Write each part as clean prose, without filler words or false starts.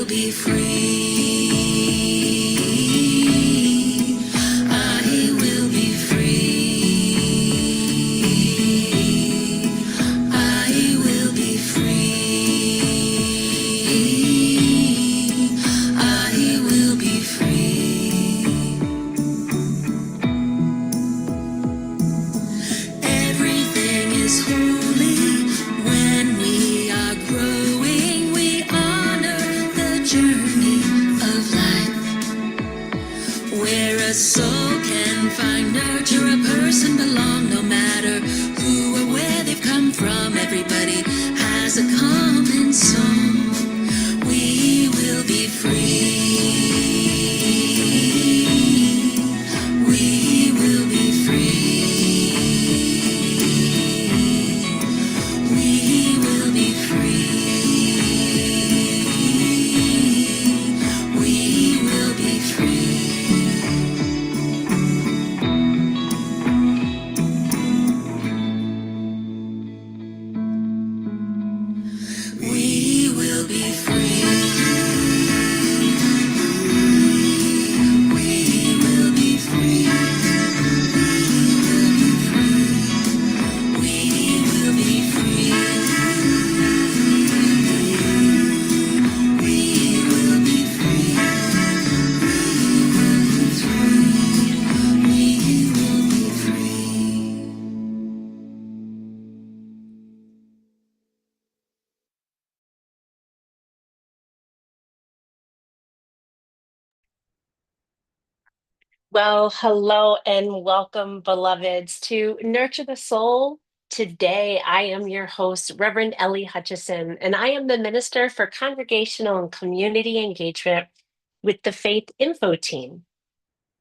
be free. I will be free. I will be free. I will be free. Everything is holy when we are growing. We honor the journey of life, where a soul can find nurture, a person belong, no matter who or where they've come from. Everybody has a common song. We will be free. We will be free. We will be free. We will be free. We will be free. We will be free. We will be free. We will be free. We will be free. Well, hello and welcome, beloveds, to Nurture the Soul. Today, I am your host, Reverend Ellie Hutchison, and I am the Minister for Congregational and Community Engagement with the Faith Info Team.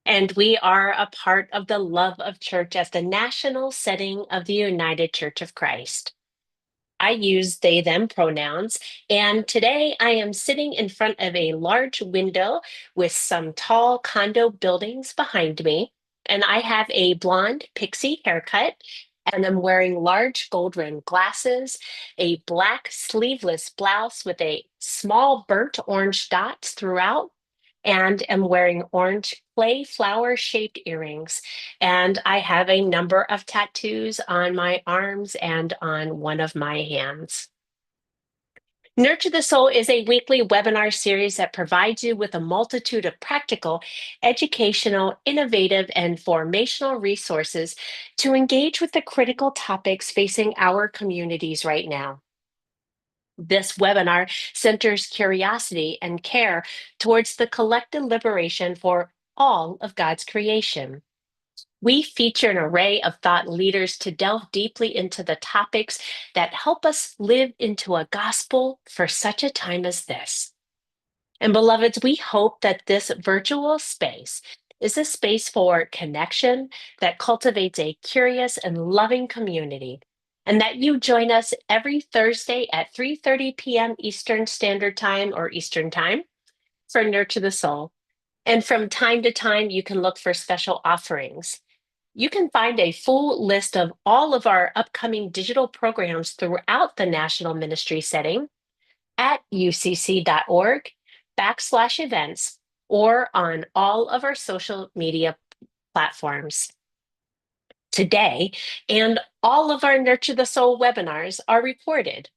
And we are a part of the Love of Church as the national setting of the United Church of Christ. I use they, them pronouns, and today I am sitting in front of a large window with some tall condo buildings behind me, and I have a blonde pixie haircut, and I'm wearing large gold rimmed glasses, a black sleeveless blouse with a small burnt orange dots throughout, and am wearing orange clay flower shaped earrings. And I have a number of tattoos on my arms and on one of my hands. Nurture the Soul is a weekly webinar series that provides you with a multitude of practical, educational, innovative, and formational resources to engage with the critical topics facing our communities right now. This webinar centers curiosity and care towards the collective liberation for all of God's creation. We feature an array of thought leaders to delve deeply into the topics that help us live into a gospel for such a time as this. And beloveds, we hope that this virtual space is a space for connection that cultivates a curious and loving community, and that you join us every Thursday at 3:30 p.m. Eastern Standard Time or Eastern Time for Nurture the Soul. And from time to time, you can look for special offerings. You can find a full list of all of our upcoming digital programs throughout the national ministry setting at ucc.org/events or on all of our social media platforms. Today, and all of our Nurture the Soul webinars are recorded,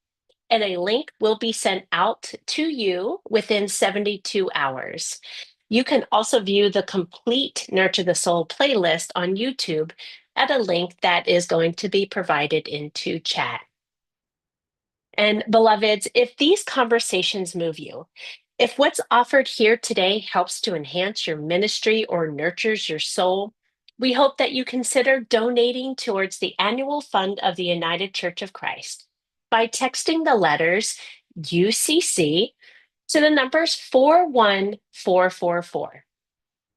and a link will be sent out to you within 72 hours. You can also view the complete Nurture the Soul playlist on YouTube at a link that is going to be provided into chat. And beloveds, if these conversations move you, if what's offered here today helps to enhance your ministry or nurtures your soul, we hope that you consider donating towards the annual fund of the United Church of Christ by texting the letters UCC to the numbers 41444.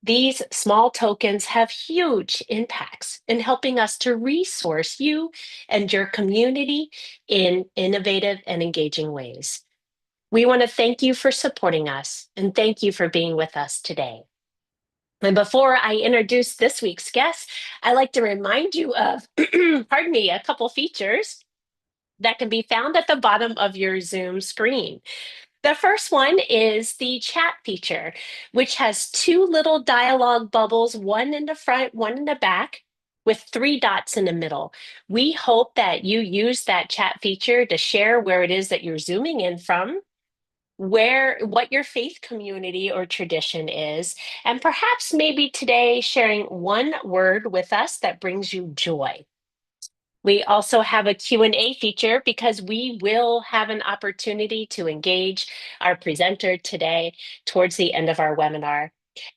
These small tokens have huge impacts in helping us to resource you and your community in innovative and engaging ways. We want to thank you for supporting us and thank you for being with us today. And before I introduce this week's guest, I'd like to remind you of, pardon me, a couple features that can be found at the bottom of your Zoom screen. The first one is the chat feature, which has two little dialogue bubbles, one in the front, one in the back, with three dots in the middle. We hope that you use that chat feature to share where it is that you're zooming in from, what your faith community or tradition is, and perhaps maybe today sharing one word with us that brings you joy. We also have a Q&A feature because we will have an opportunity to engage our presenter today towards the end of our webinar.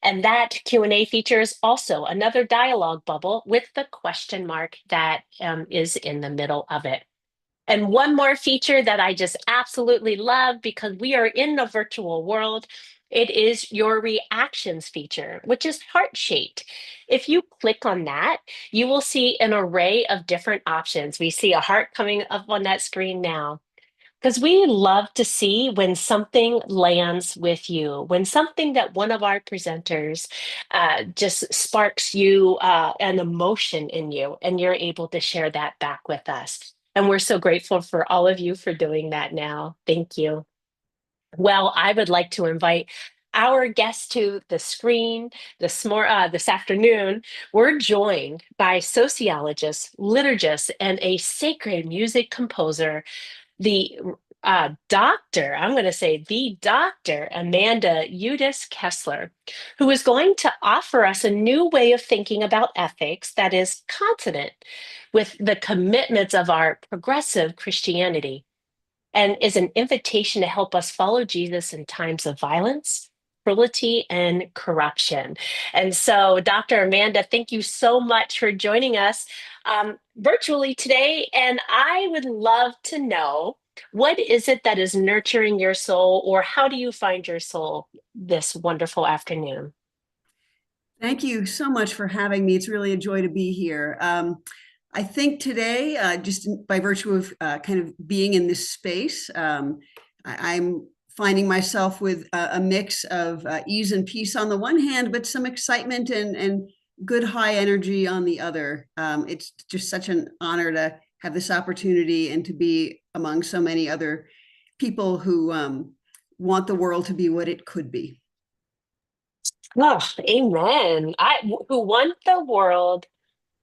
And that Q&A feature is also another dialogue bubble with the question mark that is in the middle of it. And one more feature that I just absolutely love because we are in the virtual world, it is your reactions feature, which is heart-shaped. If you click on that, you will see an array of different options. We see a heart coming up on that screen now. Because we love to see when something lands with you, when something that one of our presenters just sparks you an emotion in you, and you're able to share that back with us. And we're so grateful for all of you for doing that now. Thank you. Well, I would like to invite our guests to the screen this afternoon. We're joined by sociologist, liturgist, and a sacred music composer, the I'm going to say the Dr. Amanda Udis-Kessler, who is going to offer us a new way of thinking about ethics that is consonant with the commitments of our progressive Christianity and is an invitation to help us follow Jesus in times of violence, cruelty, and corruption. And so, Dr. Amanda, thank you so much for joining us virtually today. And I would love to know, what is it that is nurturing your soul, or how do you find your soul this wonderful afternoon? Thank you so much for having me. It's really a joy to be here. I think today, just by virtue of kind of being in this space, I'm finding myself with a mix of ease and peace on the one hand, but some excitement and good high energy on the other. It's just such an honor to have this opportunity and to be among so many other people who want the world to be what it could be. Oh, amen. Who want the world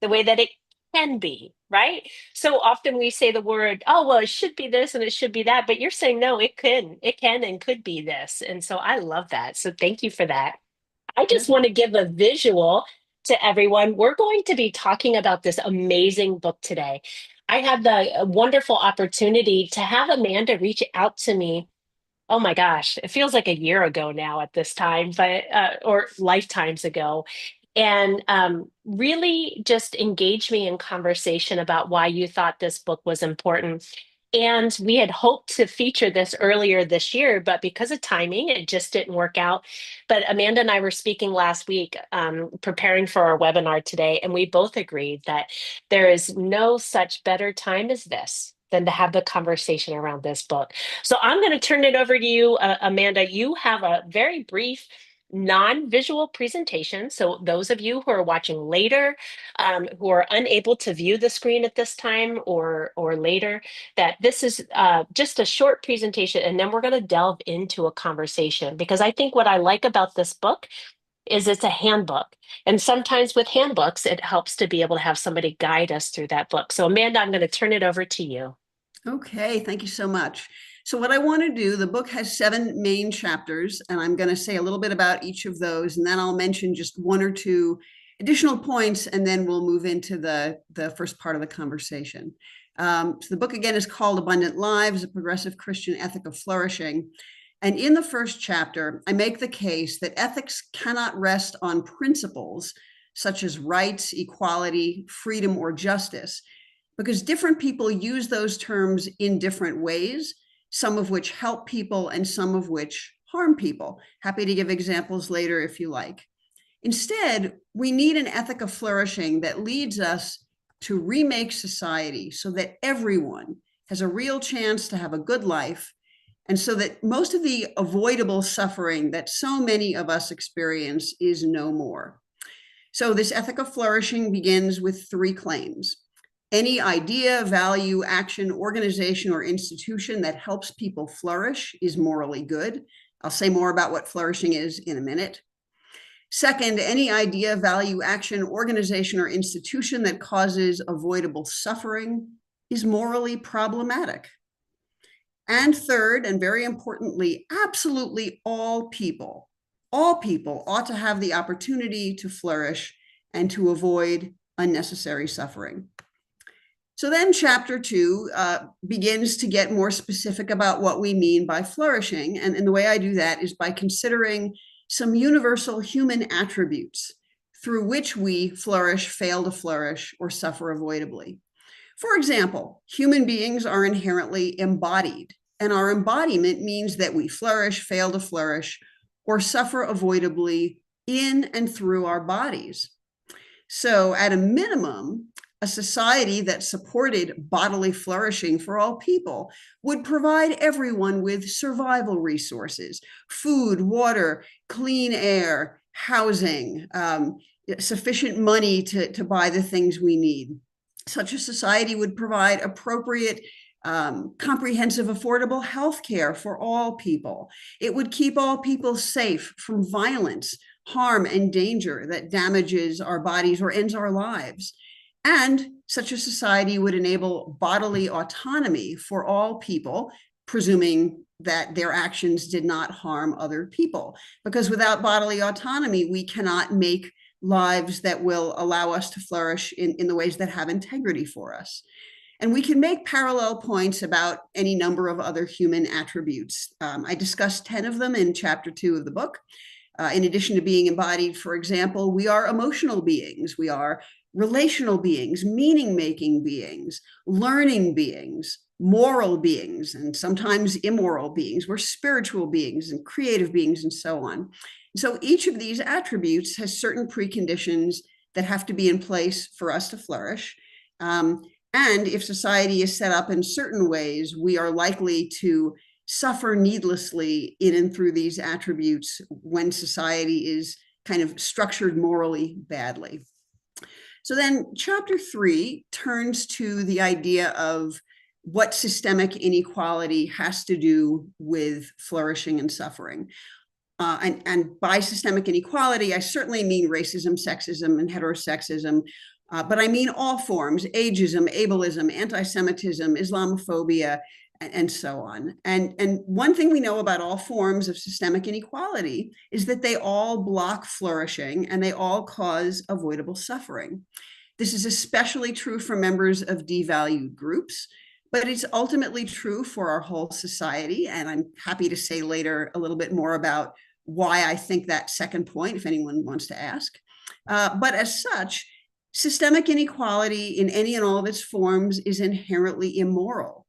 the way that it can be, right? So often we say the word, oh, well, it should be this and it should be that, but you're saying no, it can and could be this. And so I love that. So thank you for that. I just want to give a visual to everyone. We're going to be talking about this amazing book today. I had the wonderful opportunity to have Amanda reach out to me. Oh my gosh, it feels like a year ago now at this time, but or lifetimes ago, and really just engage me in conversation about why you thought this book was important. And we had hoped to feature this earlier this year, but because of timing, it just didn't work out. But Amanda and I were speaking last week, preparing for our webinar today, and we both agreed that there is no such better time as this than to have the conversation around this book. So I'm going to turn it over to you, Amanda. You have a very brief non-visual presentation. So those of you who are watching later, who are unable to view the screen at this time or later, that this is just a short presentation, and then we're going to delve into a conversation, because I think what I like about this book is it's a handbook. And sometimes with handbooks, it helps to be able to have somebody guide us through that book. So Amanda, I'm going to turn it over to you. Okay, thank you so much. So what I want to do, the book has 7 main chapters, and I'm going to say a little bit about each of those, and then I'll mention just 1 or 2 additional points, and then we'll move into the first part of the conversation. So the book again is called Abundant Lives, A Progressive Christian Ethic of Flourishing. And in the first chapter, I make the case that ethics cannot rest on principles such as rights, equality, freedom, or justice, because different people use those terms in different ways, some of which help people and some of which harm people. Happy to give examples later if you like. Instead, we need an ethic of flourishing that leads us to remake society so that everyone has a real chance to have a good life, and so that most of the avoidable suffering that so many of us experience is no more. So this ethic of flourishing begins with 3 claims. Any idea, value, action, organization, or institution that helps people flourish is morally good. I'll say more about what flourishing is in a minute. Second, any idea, value, action, organization, or institution that causes avoidable suffering is morally problematic. And third, and very importantly, absolutely all people ought to have the opportunity to flourish and to avoid unnecessary suffering. So then chapter 2 begins to get more specific about what we mean by flourishing. And the way I do that is by considering some universal human attributes through which we flourish, fail to flourish, or suffer avoidably. For example, human beings are inherently embodied, and our embodiment means that we flourish, fail to flourish, or suffer avoidably in and through our bodies. So at a minimum, a society that supported bodily flourishing for all people would provide everyone with survival resources, food, water, clean air, housing, sufficient money to buy the things we need. Such a society would provide appropriate, comprehensive, affordable health care for all people. It would keep all people safe from violence, harm, and danger that damages our bodies or ends our lives. And such a society would enable bodily autonomy for all people, presuming that their actions did not harm other people. Because without bodily autonomy, we cannot make lives that will allow us to flourish in the ways that have integrity for us. And we can make parallel points about any number of other human attributes. I discussed 10 of them in chapter 2 of the book. In addition to being embodied, for example, we are emotional beings. We are relational beings, meaning-making beings, learning beings, moral beings, and sometimes immoral beings. We're spiritual beings and creative beings and so on. So each of these attributes has certain preconditions that have to be in place for us to flourish. And if society is set up in certain ways, we are likely to suffer needlessly in and through these attributes when society is kind of structured morally badly. So then chapter 3 turns to the idea of what systemic inequality has to do with flourishing and suffering. And by systemic inequality, I certainly mean racism, sexism, and heterosexism, but I mean all forms: ageism, ableism, anti-Semitism, Islamophobia, and so on. And one thing we know about all forms of systemic inequality is that they all block flourishing and they all cause avoidable suffering. This is especially true for members of devalued groups, but it's ultimately true for our whole society. And I'm happy to say later a little bit more about why I think that second point, if anyone wants to ask. But as such, systemic inequality in any and all of its forms is inherently immoral.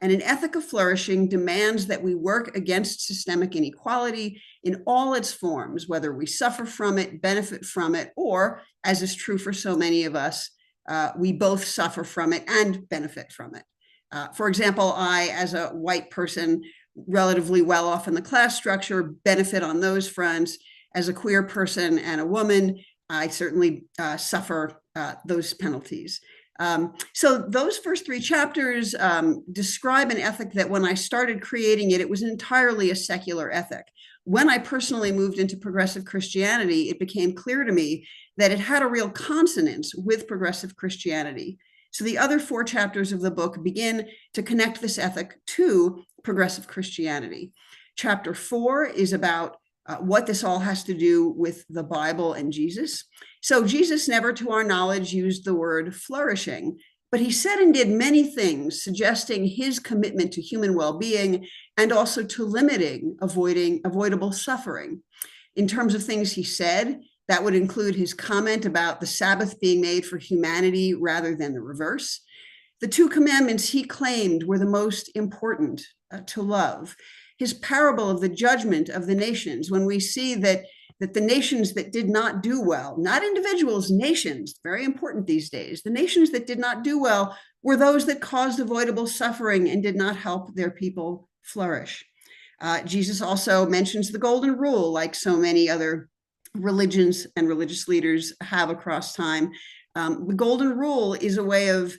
And an ethic of flourishing demands that we work against systemic inequality in all its forms, whether we suffer from it, benefit from it, or, as is true for so many of us, we both suffer from it and benefit from it. For example, I, as a white person, relatively well off in the class structure, benefit on those fronts. As a queer person and a woman, I certainly suffer those penalties. So those first 3 chapters describe an ethic that when I started creating it, it was entirely a secular ethic. When I personally moved into progressive Christianity, it became clear to me that it had a real consonance with progressive Christianity. So the other 4 chapters of the book begin to connect this ethic to progressive Christianity. Chapter 4 is about what this all has to do with the Bible and Jesus. So Jesus never, to our knowledge, used the word flourishing, but he said and did many things suggesting his commitment to human well-being and also to limiting avoidable suffering. In terms of things he said, that would include his comment about the Sabbath being made for humanity rather than the reverse. The 2 commandments he claimed were the most important to love. His parable of the judgment of the nations, when we see that the nations that did not do well, not individuals, nations, very important these days, the nations that did not do well were those that caused avoidable suffering and did not help their people flourish. Jesus also mentions the golden rule, like so many other religions and religious leaders have across time. The golden rule is a way of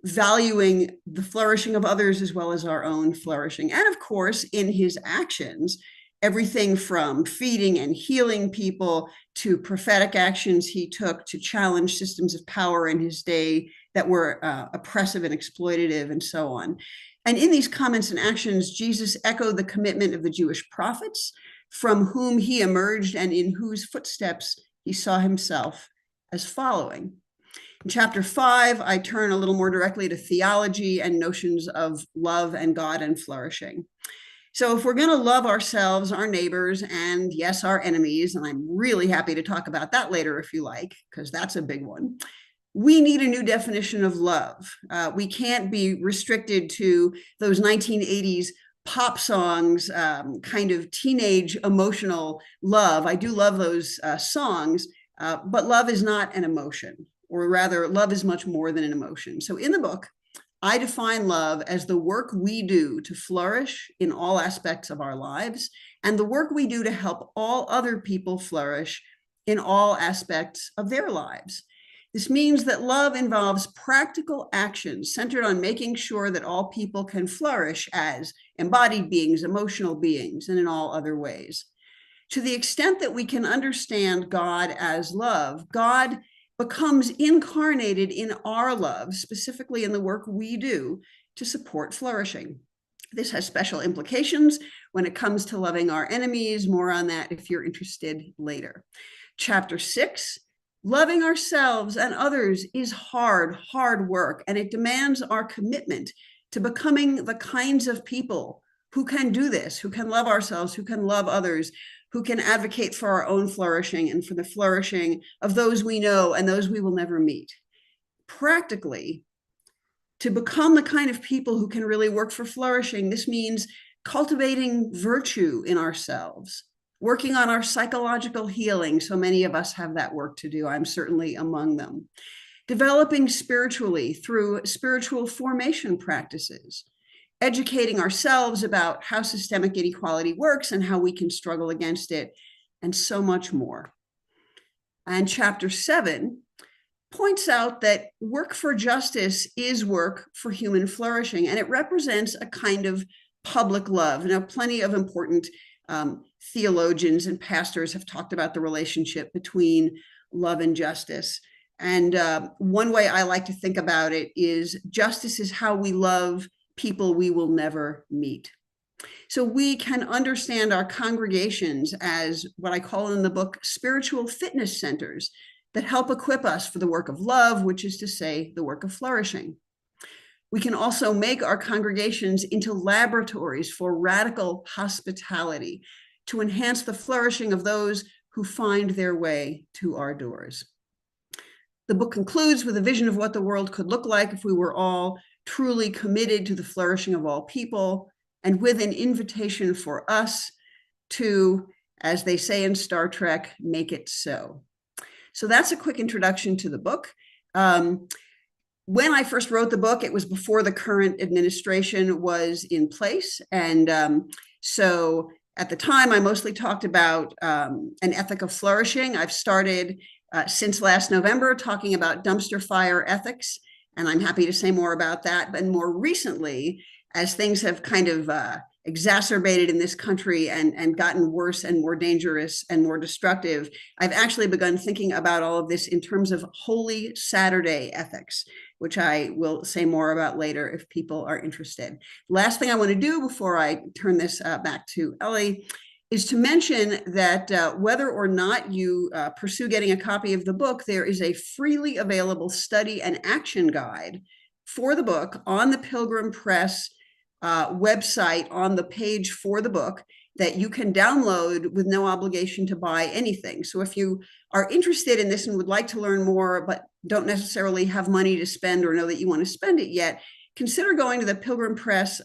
valuing the flourishing of others as well as our own flourishing. And of course, in his actions, everything from feeding and healing people to prophetic actions he took to challenge systems of power in his day that were oppressive and exploitative and so on. And in these comments and actions, Jesus echoed the commitment of the Jewish prophets from whom he emerged and in whose footsteps he saw himself as following. In chapter 5, I turn a little more directly to theology and notions of love and God and flourishing. So if we're going to love ourselves, our neighbors, and yes, our enemies, and I'm really happy to talk about that later if you like, because that's a big one, we need a new definition of love. We can't be restricted to those 1980s pop songs, kind of teenage emotional love. I do love those songs, but love is not an emotion, or rather, love is much more than an emotion. So in the book, I define love as the work we do to flourish in all aspects of our lives, and the work we do to help all other people flourish in all aspects of their lives. This means that love involves practical actions centered on making sure that all people can flourish as embodied beings, emotional beings, and in all other ways. To the extent that we can understand God as love, God becomes incarnated in our love, specifically in the work we do to support flourishing. This has special implications when it comes to loving our enemies. More on that if you're interested later. Chapter 6, loving ourselves and others is hard work, and it demands our commitment to becoming the kinds of people who can do this, who can love ourselves, who can love others, who can advocate for our own flourishing and for the flourishing of those we know and those we will never meet. Practically, to become the kind of people who can really work for flourishing, this means cultivating virtue in ourselves, working on our psychological healing. So many of us have that work to do. I'm certainly among them. Developing spiritually through spiritual formation practices, educating ourselves about how systemic inequality works and how we can struggle against it, and so much more. And chapter 7 points out that work for justice is work for human flourishing, and it represents a kind of public love. Now, plenty of important theologians and pastors have talked about the relationship between love and justice. And one way I like to think about it is justice is how we love people we will never meet. So we can understand our congregations as what I call in the book spiritual fitness centers that help equip us for the work of love, which is to say, the work of flourishing. We can also make our congregations into laboratories for radical hospitality to enhance the flourishing of those who find their way to our doors. The book concludes with a vision of what the world could look like if we were all truly committed to the flourishing of all people, and with an invitation for us to, as they say in Star Trek, make it so. So that's a quick introduction to the book. When I first wrote the book, it was before the current administration was in place. And so at the time, I mostly talked about an ethic of flourishing. I've started since last November talking about dumpster fire ethics, and I'm happy to say more about that. But more recently, as things have kind of exacerbated in this country and gotten worse and more dangerous and more destructive, I've actually begun thinking about all of this in terms of Holy Saturday ethics, which I will say more about later if people are interested. Last thing I want to do before I turn this back to Ellie is to mention that whether or not you pursue getting a copy of the book, there is a freely available study and action guide for the book on the Pilgrim Press website on the page for the book that you can download with no obligation to buy anything. So if you are interested in this and would like to learn more, but don't necessarily have money to spend or know that you want to spend it yet, consider going to the Pilgrim Press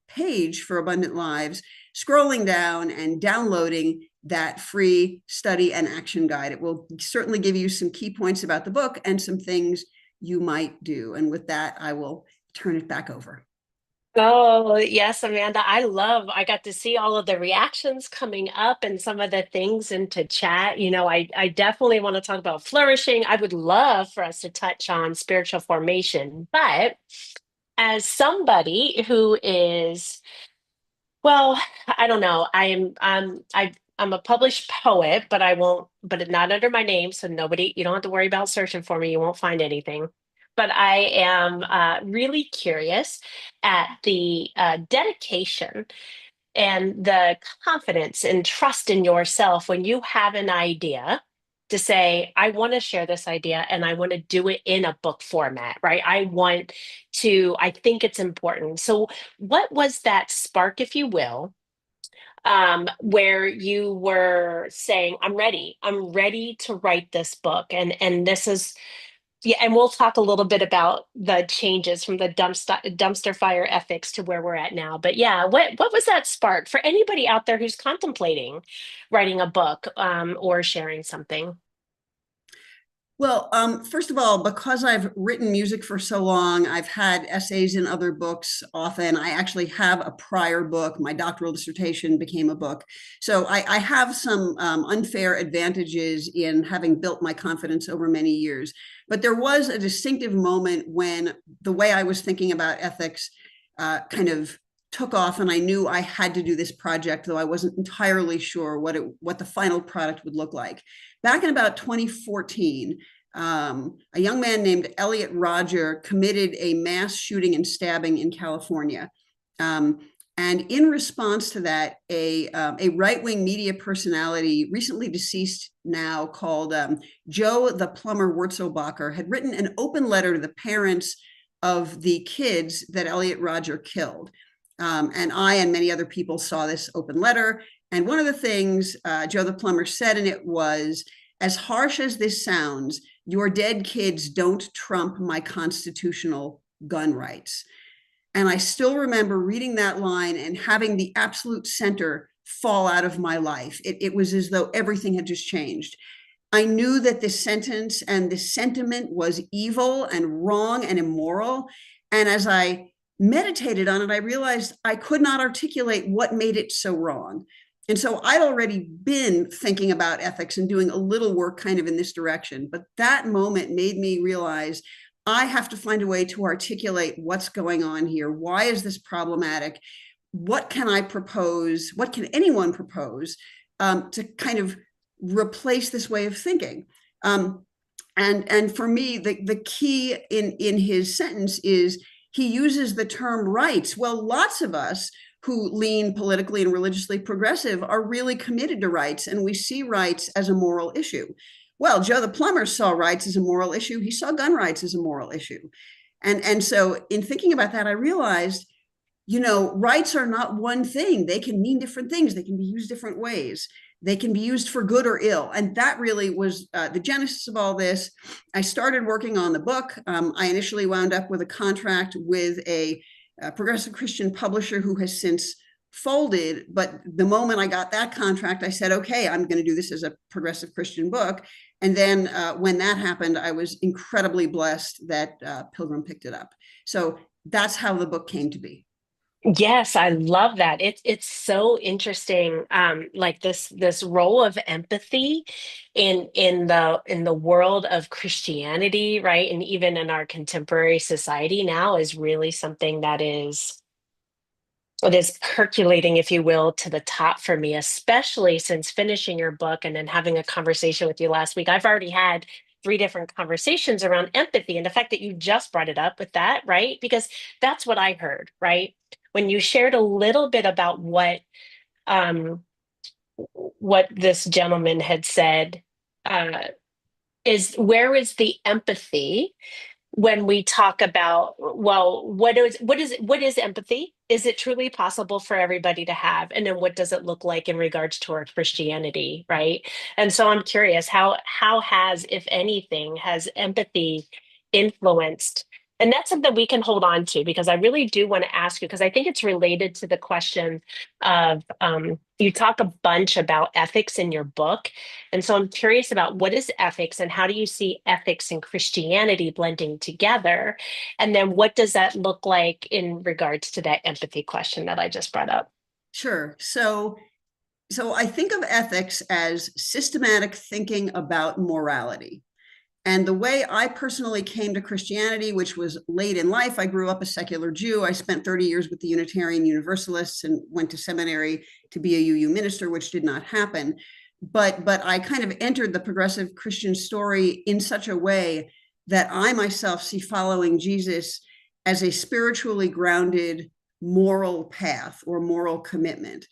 page for Abundant Lives, scrolling down and downloading that free study and action guide. It will certainly give you some key points about the book and some things you might do. And with that, I will turn it back over. Oh, yes, Amanda. I got to see all of the reactions coming up and some of the things into chat. I definitely want to talk about flourishing. I would love for us to touch on spiritual formation. But as somebody who is, well, I don't know, I'm a published poet, but I won't, but not under my name. So you don't have to worry about searching for me. You won't find anything. But I am really curious at the dedication and the confidence and trust in yourself when you have an idea to say, I want to share this idea and I want to do it in a book format, right? I think it's important. So, what was that spark, if you will, where you were saying, I'm ready to write this book. And this is, yeah, and we'll talk a little bit about the changes from the dumpster fire ethics to where we're at now. But yeah, what was that spark for anybody out there who's contemplating writing a book or sharing something? Well, first of all, because I've written music for so long, I've had essays in other books often. I actually have a prior book. My doctoral dissertation became a book. So I have some unfair advantages in having built my confidence over many years. But there was a distinctive moment when the way I was thinking about ethics kind of took off, and I knew I had to do this project, though I wasn't entirely sure what the final product would look like. Back in about 2014, a young man named Elliot Rodger committed a mass shooting and stabbing in California. And in response to that, a right-wing media personality, recently deceased now, called Joe the Plumber Wurzelbacher, had written an open letter to the parents of the kids that Elliot Rodger killed. And I and many other people saw this open letter. And one of the things Joe the Plumber said in it was, as harsh as this sounds, your dead kids don't trump my constitutional gun rights. And I still remember reading that line and having the absolute center fall out of my life. It was as though everything had just changed. I knew that this sentence and this sentiment was evil and wrong and immoral. And as I meditated on it, I realized I could not articulate what made it so wrong. And so I'd already been thinking about ethics and doing a little work kind of in this direction. But that moment made me realize I have to find a way to articulate what's going on here. Why is this problematic? What can I propose? What can anyone propose to kind of replace this way of thinking? And for me, the key in his sentence is he uses the term rights. Well, lots of us who lean politically and religiously progressive are really committed to rights, and we see rights as a moral issue. Well, Joe the Plumber saw rights as a moral issue. He saw gun rights as a moral issue. And so in thinking about that, I realized, rights are not one thing. They can mean different things. They can be used different ways. They can be used for good or ill. And that really was the genesis of all this. I started working on the book. I initially wound up with a contract with a progressive Christian publisher who has since folded. But the moment I got that contract, I said, okay, I'm going to do this as a progressive Christian book. And then when that happened, I was incredibly blessed that Pilgrim picked it up. So that's how the book came to be. Yes, I love that. It's so interesting, like this role of empathy in the world of Christianity, right? And even in our contemporary society now is really something it is percolating, if you will, to the top for me, especially since finishing your book and then having a conversation with you last week. I've already had three different conversations around empathy and the fact that you just brought it up with that, right? Because that's what I heard, right? When you shared a little bit about um, what this gentleman had said, uh, is where is the empathy when we talk about, well, what is empathy? Is it truly possible for everybody to have? And then what does it look like in regards to our Christianity, right? And so I'm curious, how has, if anything, has empathy influenced And that's something we can hold on to, because I really do want to ask you, because I think it's related to the question of you talk a bunch about ethics in your book. And so I'm curious about, what is ethics and how do you see ethics and Christianity blending together? And then what does that look like in regards to that empathy question that I just brought up? Sure. So I think of ethics as systematic thinking about morality. And the way I personally came to Christianity, which was late in life, I grew up a secular Jew. I spent 30 years with the Unitarian Universalists and went to seminary to be a UU minister, which did not happen. But I kind of entered the progressive Christian story in such a way that I myself see following Jesus as a spiritually grounded moral path or moral commitment.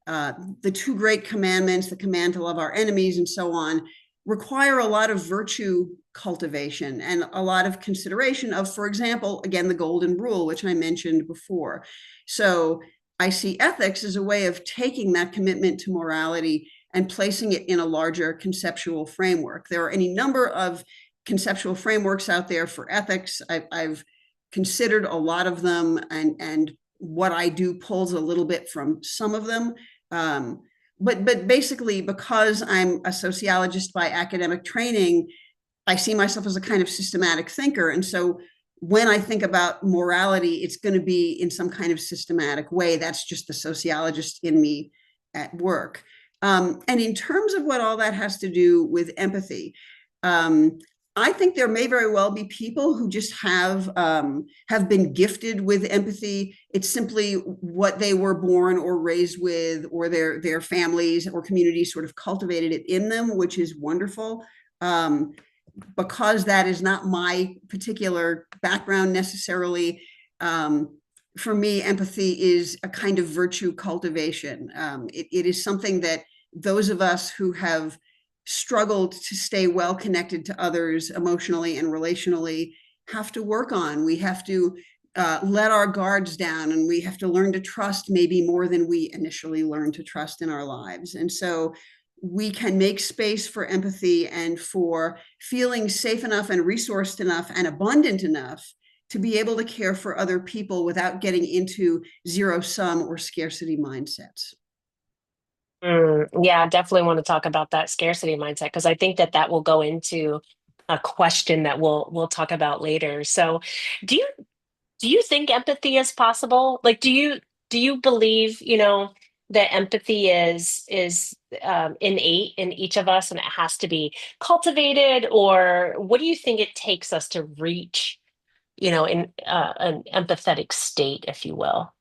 The two great commandments, the command to love our enemies and so on, require a lot of virtue cultivation and a lot of consideration of, for example, again, the golden rule, which I mentioned before. So I see ethics as a way of taking that commitment to morality and placing it in a larger conceptual framework. There are any number of conceptual frameworks out there for ethics. I've considered a lot of them, and what I do pulls a little bit from some of them. But basically, because I'm a sociologist by academic training, I see myself as a kind of systematic thinker. And so when I think about morality, it's going to be in some kind of systematic way. That's just the sociologist in me at work. And in terms of what all that has to do with empathy, I think there may very well be people who just have been gifted with empathy. It's simply what they were born or raised with, or their families or communities sort of cultivated it in them, which is wonderful. Because that is not my particular background necessarily. For me, empathy is a kind of virtue cultivation. It is something that those of us who have struggled to stay well connected to others emotionally and relationally have to work on. We have to let our guards down, and we have to learn to trust maybe more than we initially learned to trust in our lives. And so we can make space for empathy and for feeling safe enough and resourced enough and abundant enough to be able to care for other people without getting into zero-sum or scarcity mindsets. Yeah, I definitely want to talk about that scarcity mindset, because I think that that will go into a question that we'll talk about later. So, do you think empathy is possible? Like, do you believe, that empathy is innate in each of us and it has to be cultivated, or what do you think it takes us to reach, in an empathetic state, if you will?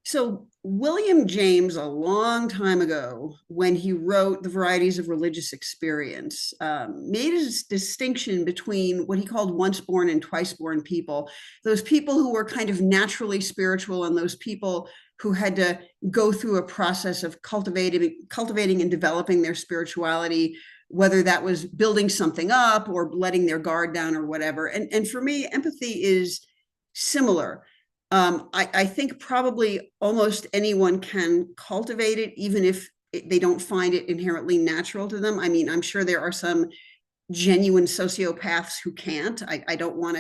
So William James, a long time ago, when he wrote The Varieties of Religious Experience, made a distinction between what he called once born and twice born people, those people who were kind of naturally spiritual and those people who had to go through a process of cultivating and developing their spirituality, whether that was building something up or letting their guard down or whatever. And for me, empathy is similar. I think probably almost anyone can cultivate it, even if they don't find it inherently natural to them. I mean, I'm sure there are some genuine sociopaths who can't. I don't want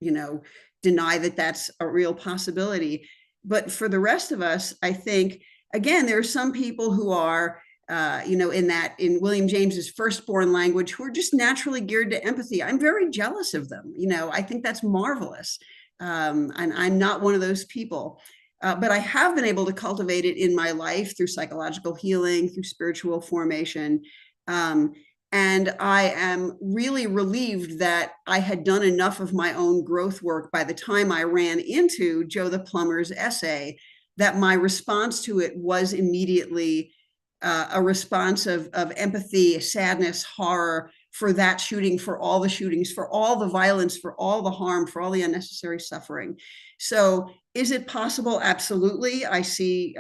to, deny that that's a real possibility. But for the rest of us, I think, again, there are some people who are, in William James's firstborn language, who are just naturally geared to empathy. I'm very jealous of them. I think that's marvelous. And I'm not one of those people. But I have been able to cultivate it in my life through psychological healing, through spiritual formation. And I am really relieved that I had done enough of my own growth work by the time I ran into Joe the Plumber's essay, that my response to it was immediately a response of empathy, sadness, horror, for that shooting, for all the shootings, for all the violence, for all the harm, for all the unnecessary suffering. So is it possible? Absolutely. I see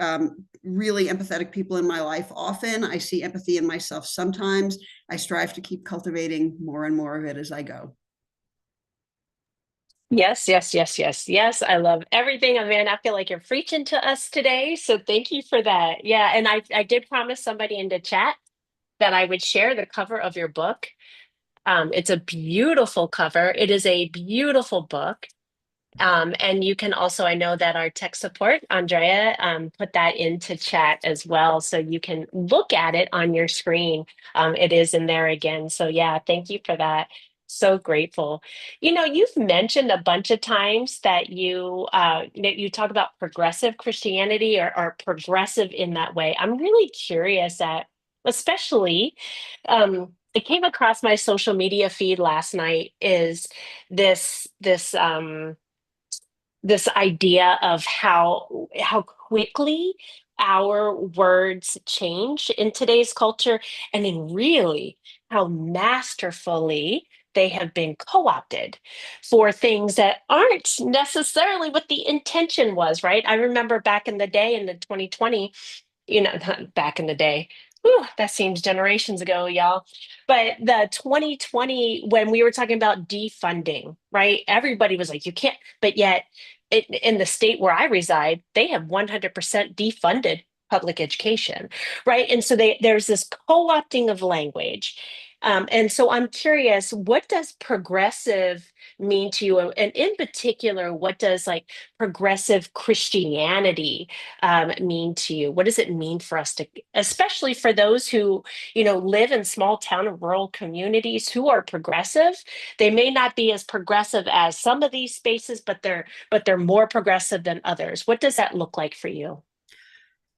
really empathetic people in my life often. I see empathy in myself sometimes. I strive to keep cultivating more and more of it as I go. Yes, yes, yes, yes, yes. I love everything, Amanda. I feel like you're preaching to us today. So thank you for that. Yeah. And I did promise somebody in the chat that I would share the cover of your book. It's a beautiful cover. It is a beautiful book. And you can also, I know that our tech support, Andrea, put that into chat as well. So you can look at it on your screen. It is in there again. So yeah, thank you for that. So grateful. You've mentioned a bunch of times that you talk about progressive Christianity or progressive in that way. I'm really curious at, especially, it came across my social media feed last night is this idea of how quickly our words change in today's culture, and in really how masterfully they have been co-opted for things that aren't necessarily what the intention was, right? I remember back in the day in the 2020, back in the day. Whew, that seems generations ago, y'all. But the 2020, when we were talking about defunding, right? Everybody was like, you can't, but yet in the state where I reside, they have 100% defunded public education, right? And so there's this co-opting of language. And so I'm curious, what does progressive mean to you? And in particular, what does like progressive Christianity mean to you? What does it mean for us to, especially for those who, live in small town and rural communities who are progressive? They may not be as progressive as some of these spaces, but they're more progressive than others. What does that look like for you?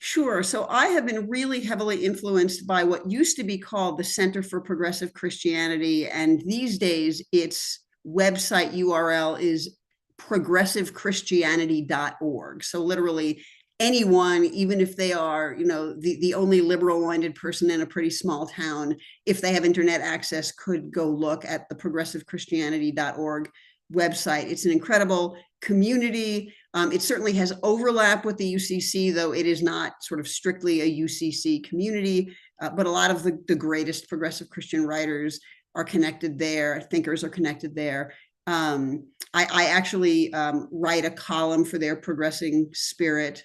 Sure. So I have been really heavily influenced by what used to be called the Center for Progressive Christianity. And these days, its website URL is progressivechristianity.org. So literally anyone, even if they are, the only liberal-minded person in a pretty small town, if they have internet access, could go look at the progressivechristianity.org website. It's an incredible community. It certainly has overlap with the UCC, though it is not sort of strictly a UCC community, but a lot of the greatest progressive Christian writers are connected there, thinkers are connected there. I actually write a column for their Progressing Spirit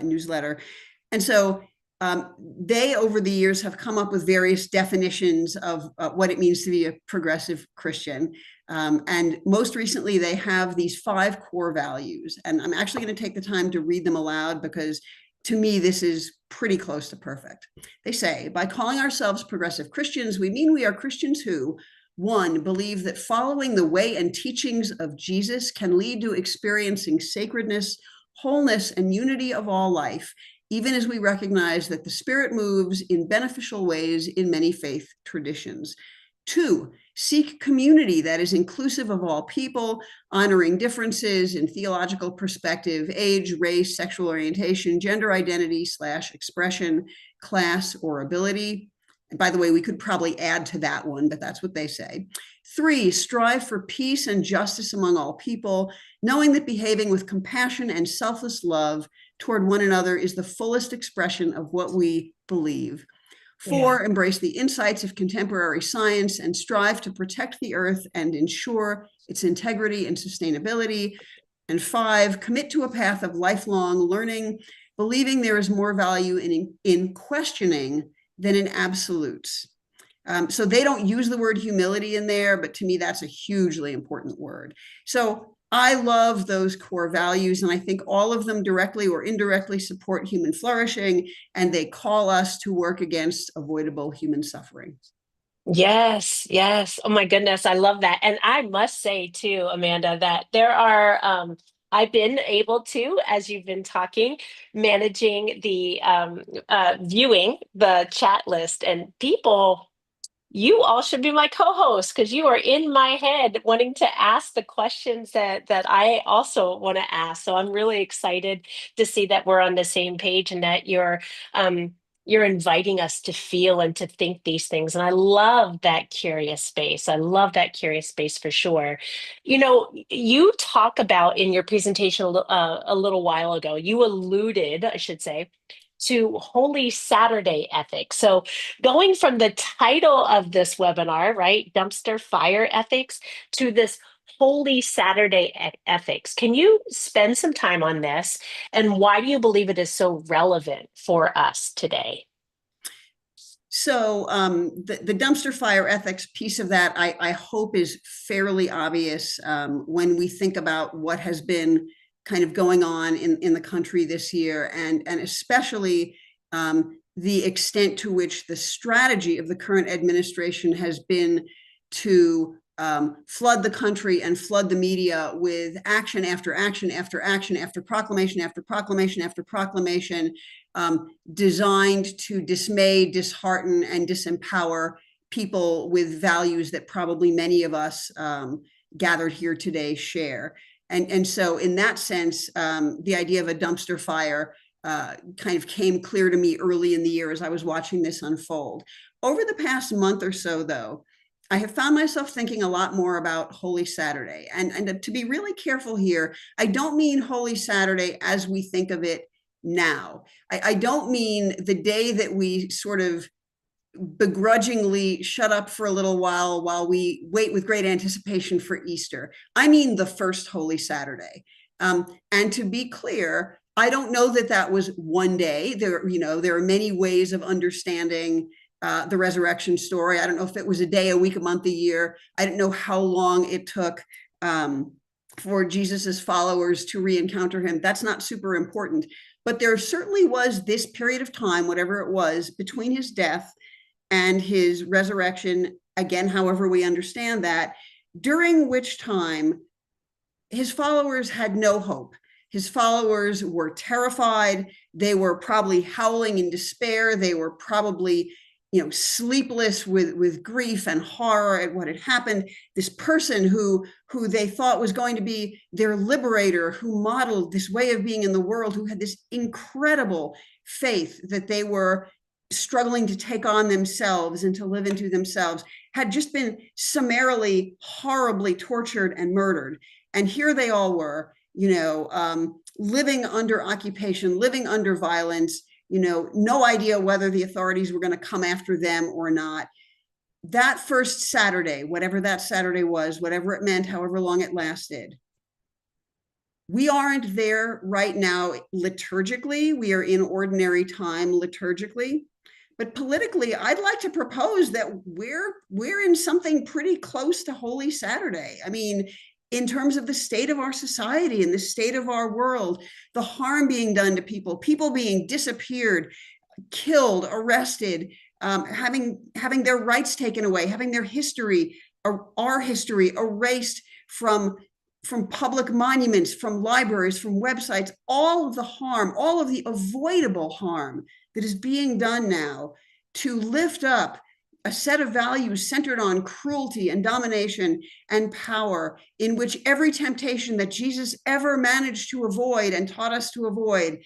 newsletter. And so they, over the years, have come up with various definitions of what it means to be a progressive Christian. And most recently, they have these 5 core values. And I'm actually going to take the time to read them aloud because to me, this is pretty close to perfect. They say, by calling ourselves progressive Christians, we mean we are Christians who, 1, believe that following the way and teachings of Jesus can lead to experiencing sacredness, wholeness, and unity of all life, even as we recognize that the Spirit moves in beneficial ways in many faith traditions. 2, seek community that is inclusive of all people, honoring differences in theological perspective, age, race, sexual orientation, gender identity / expression, class, or ability. And by the way, we could probably add to that one, but that's what they say. 3, strive for peace and justice among all people, knowing that behaving with compassion and selfless love toward one another is the fullest expression of what we believe. 4, embrace the insights of contemporary science and strive to protect the earth and ensure its integrity and sustainability. And 5, commit to a path of lifelong learning, believing there is more value in questioning than in absolutes. So they don't use the word humility in there, but to me, that's a hugely important word. So I love those core values, and I think all of them directly or indirectly support human flourishing, and they call us to work against avoidable human suffering. Yes, yes. Oh my goodness, I love that. And I must say too, Amanda, that I've been able to, as you've been talking, managing the viewing the chat list, and people, you all should be my co-host because you are in my head wanting to ask the questions that I also want to ask. So I'm really excited to see that we're on the same page and that you're inviting us to feel and to think these things. And I love that curious space. I love that curious space for sure. You talk about in your presentation a little while ago, you alluded, I should say, to Holy Saturday ethics. So going from the title of this webinar, right, dumpster fire ethics, to this Holy Saturday ethics. Can you spend some time on this, and why do you believe it is so relevant for us today? So the dumpster fire ethics piece of that, I hope is fairly obvious when we think about what has been kind of going on in the country this year, and especially the extent to which the strategy of the current administration has been to flood the country and flood the media with action after action after action after proclamation after proclamation after proclamation, designed to dismay, dishearten, and disempower people with values that probably many of us gathered here today share. And so in that sense, the idea of a dumpster fire kind of came clear to me early in the year as I was watching this unfold. Over the past month or so, though, I have found myself thinking a lot more about Holy Saturday. And to be really careful here, I don't mean Holy Saturday as we think of it now. I don't mean the day that we sort of begrudgingly shut up for a little while we wait with great anticipation for Easter. I mean the first Holy Saturday. And to be clear, I don't know that that was one day. There are many ways of understanding the resurrection story. I don't know if it was a day, a week, a month, a year. I don't know how long it took for Jesus's followers to re-encounter him. That's not super important. But there certainly was this period of time, whatever it was, between his death and his resurrection, again, however we understand that, during which time his followers had no hope. His followers were terrified. They were probably howling in despair. They were probably, sleepless with grief and horror at what had happened. This person who they thought was going to be their liberator, who modeled this way of being in the world, who had this incredible faith that they were struggling to take on themselves and to live into themselves, had just been summarily, horribly tortured and murdered. And here they all were, living under occupation, living under violence, no idea whether the authorities were going to come after them or not. That first Saturday, whatever that Saturday was, whatever it meant, however long it lasted, we aren't there right now liturgically. We are in ordinary time liturgically. But politically, I'd like to propose that we're in something pretty close to Holy Saturday. I mean, in terms of the state of our society and the state of our world, the harm being done to people being disappeared, killed, arrested, having their rights taken away, having their history, our history erased from public monuments, from libraries, from websites, all of the harm, all of the avoidable harm that is being done now to lift up a set of values centered on cruelty and domination and power, in which every temptation that Jesus ever managed to avoid and taught us to avoid,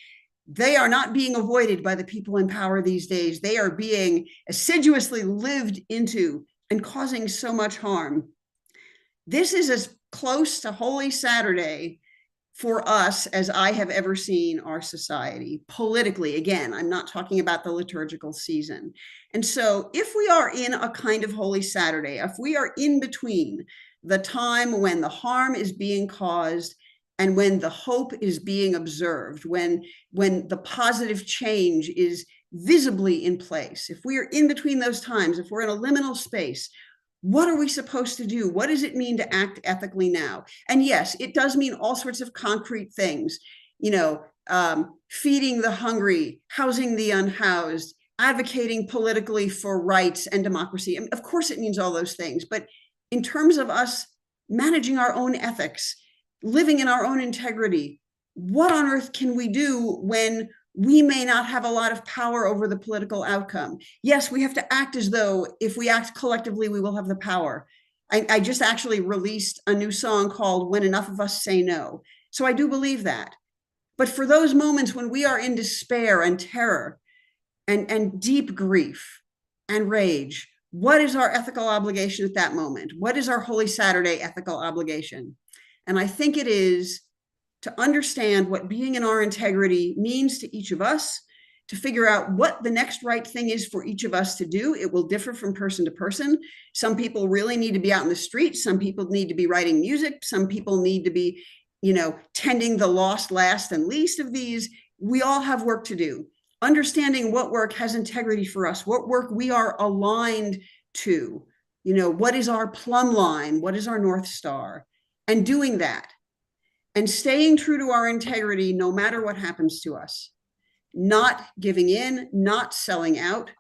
they are not being avoided by the people in power these days. They are being assiduously lived into and causing so much harm. This is as close to Holy Saturday for us as I have ever seen our society politically. Again, I'm not talking about the liturgical season. And so if we are in a kind of Holy Saturday, if we are in between the time when the harm is being caused and when the hope is being observed, when the positive change is visibly in place, if we are in between those times, if we're in a liminal space, what are we supposed to do? What does it mean to act ethically now? And yes, it does mean all sorts of concrete things, feeding the hungry, housing the unhoused, advocating politically for rights and democracy. I mean, of course, it means all those things. But in terms of us managing our own ethics, living in our own integrity, what on earth can we do when we may not have a lot of power over the political outcome? Yes, we have to act as though if we act collectively, we will have the power. I just actually released a new song called When Enough of Us Say No. So I do believe that. But for those moments when we are in despair and terror and deep grief and rage, what is our ethical obligation at that moment? What is our Holy Saturday ethical obligation? And I think it is to understand what being in our integrity means to each of us, to figure out what the next right thing is for each of us to do. It will differ from person to person. Some people really need to be out in the street. Some people need to be writing music. Some people need to be, tending the lost, last, and least of these. We all have work to do. understanding what work has integrity for us, what work we are aligned to, what is our plumb line, what is our North Star, and doing that and staying true to our integrity no matter what happens to us, not giving in, not selling out,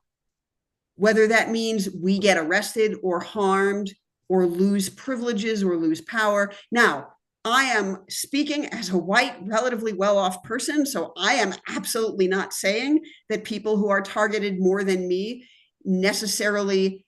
whether that means we get arrested or harmed or lose privileges or lose power. Now, I am speaking as a white, relatively well-off person, so I am absolutely not saying that people who are targeted more than me necessarily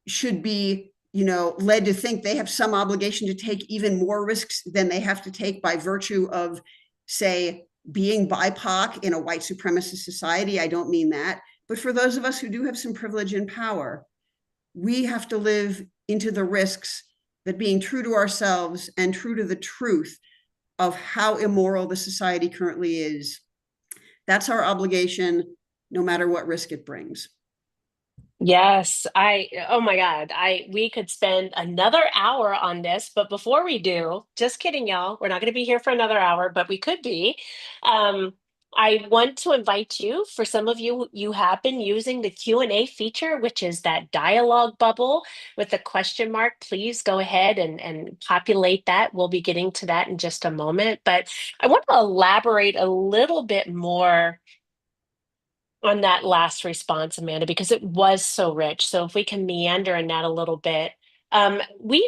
should be, led to think they have some obligation to take even more risks than they have to take by virtue of, say, being BIPOC in a white supremacist society. I don't mean that. But for those of us who do have some privilege and power, we have to live into the risks that being true to ourselves and true to the truth of how immoral the society currently is, that's our obligation, no matter what risk it brings. Yes, oh my God, we could spend another hour on this, but before we do, just kidding, y'all, we're not going to be here for another hour, but we could be. I want to invite you, for some of you, you have been using the Q&A feature, which is that dialogue bubble with the question mark. Please go ahead and populate that. We'll be getting to that in just a moment, but I want to elaborate a little bit more on that last response, Amanda, because it was so rich. So if we can meander in that a little bit. We've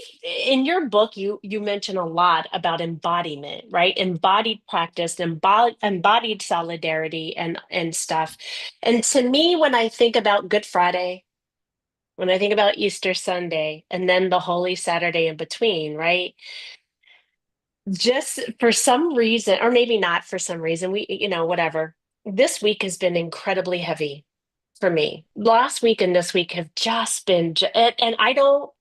in your book, you mention a lot about embodiment, right? Embodied practice, embodied solidarity and stuff. And to me, when I think about Good Friday, when I think about Easter Sunday, and then the Holy Saturday in between, right? Just for some reason, or maybe not for some reason, whatever. This week has been incredibly heavy for me. Last week and this week have just been, and I don't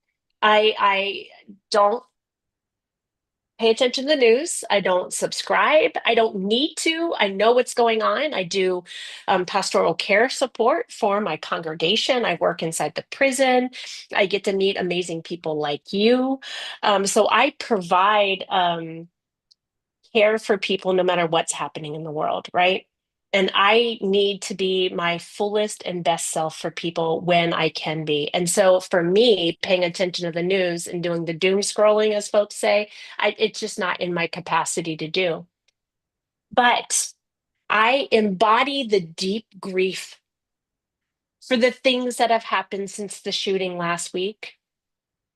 pay attention to the news. I don't subscribe. I don't need to. I know what's going on. I do pastoral care support for my congregation. I work inside the prison. I get to meet amazing people like you. So I provide care for people no matter what's happening in the world, right? And I need to be my fullest and best self for people when I can be. And so for me, paying attention to the news and doing the doom scrolling, as folks say, it's just not in my capacity to do. But I embody the deep grief for the things that have happened since the shooting last week,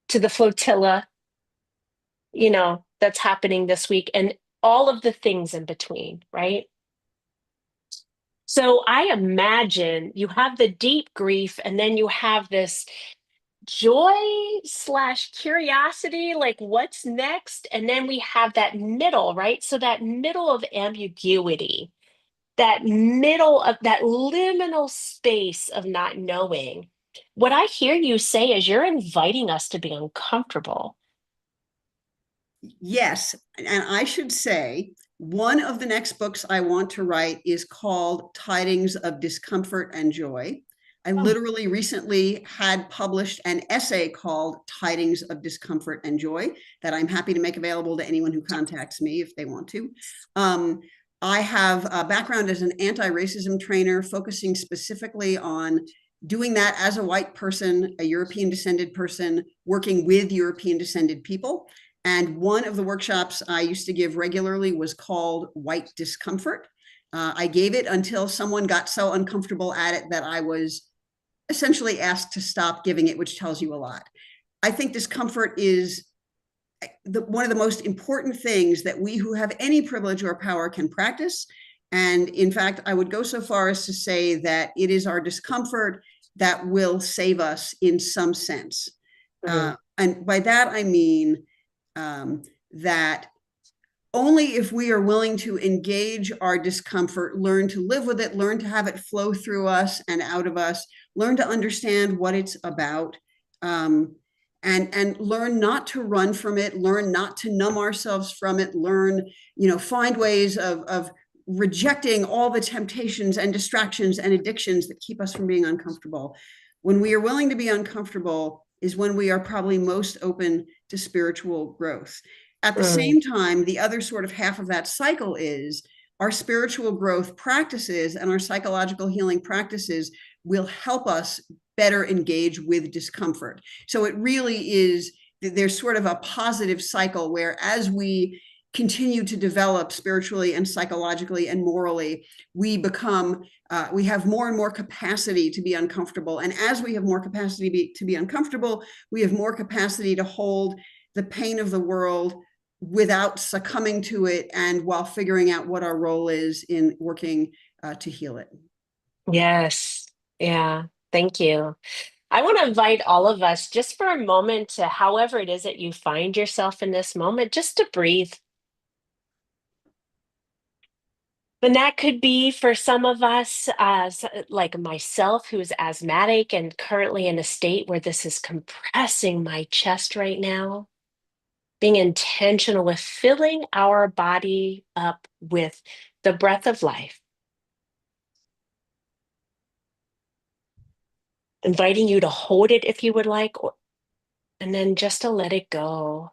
to the flotilla, that's happening this week, and all of the things in between, right? So I imagine you have the deep grief and then you have this joy slash curiosity, like what's next? And then we have that middle, right? So that middle of ambiguity, that middle of that liminal space of not knowing. What I hear you say is you're inviting us to be uncomfortable. Yes. And I should say, one of the next books I want to write is called Tidings of Discomfort and Joy. I literally recently had published an essay called Tidings of Discomfort and Joy that I'm happy to make available to anyone who contacts me if they want to. I have a background as an anti-racism trainer, focusing specifically on doing that as a white person, a European descended person, working with European descended people. And one of the workshops I used to give regularly was called White Discomfort. I gave it until someone got so uncomfortable at it that I was essentially asked to stop giving it, which tells you a lot. I think discomfort is one of the most important things that we who have any privilege or power can practice. And in fact, I would go so far as to say that it is our discomfort that will save us in some sense. And by that, I mean that only if we are willing to engage our discomfort, learn to live with it, learn to have it flow through us and out of us, learn to understand what it's about, and learn not to run from it, learn not to numb ourselves from it, learn, find ways of rejecting all the temptations and distractions and addictions that keep us from being uncomfortable. When we are willing to be uncomfortable is when we are probably most open to spiritual growth. At the same time, the other sort of half of that cycle is our spiritual growth practices and our psychological healing practices will help us better engage with discomfort. So it really is, there's sort of a positive cycle where as we continue to develop spiritually and psychologically and morally, we become, we have more and more capacity to be uncomfortable. And as we have more capacity to be uncomfortable, we have more capacity to hold the pain of the world without succumbing to it, and while figuring out what our role is in working to heal it. Yes. Yeah. Thank you. I want to invite all of us just for a moment to, however it is that you find yourself in this moment, just to breathe. And that could be for some of us, like myself, who's asthmatic and currently in a state where this is compressing my chest right now. Being intentional with filling our body up with the breath of life. Inviting you to hold it if you would like, and then just to let it go.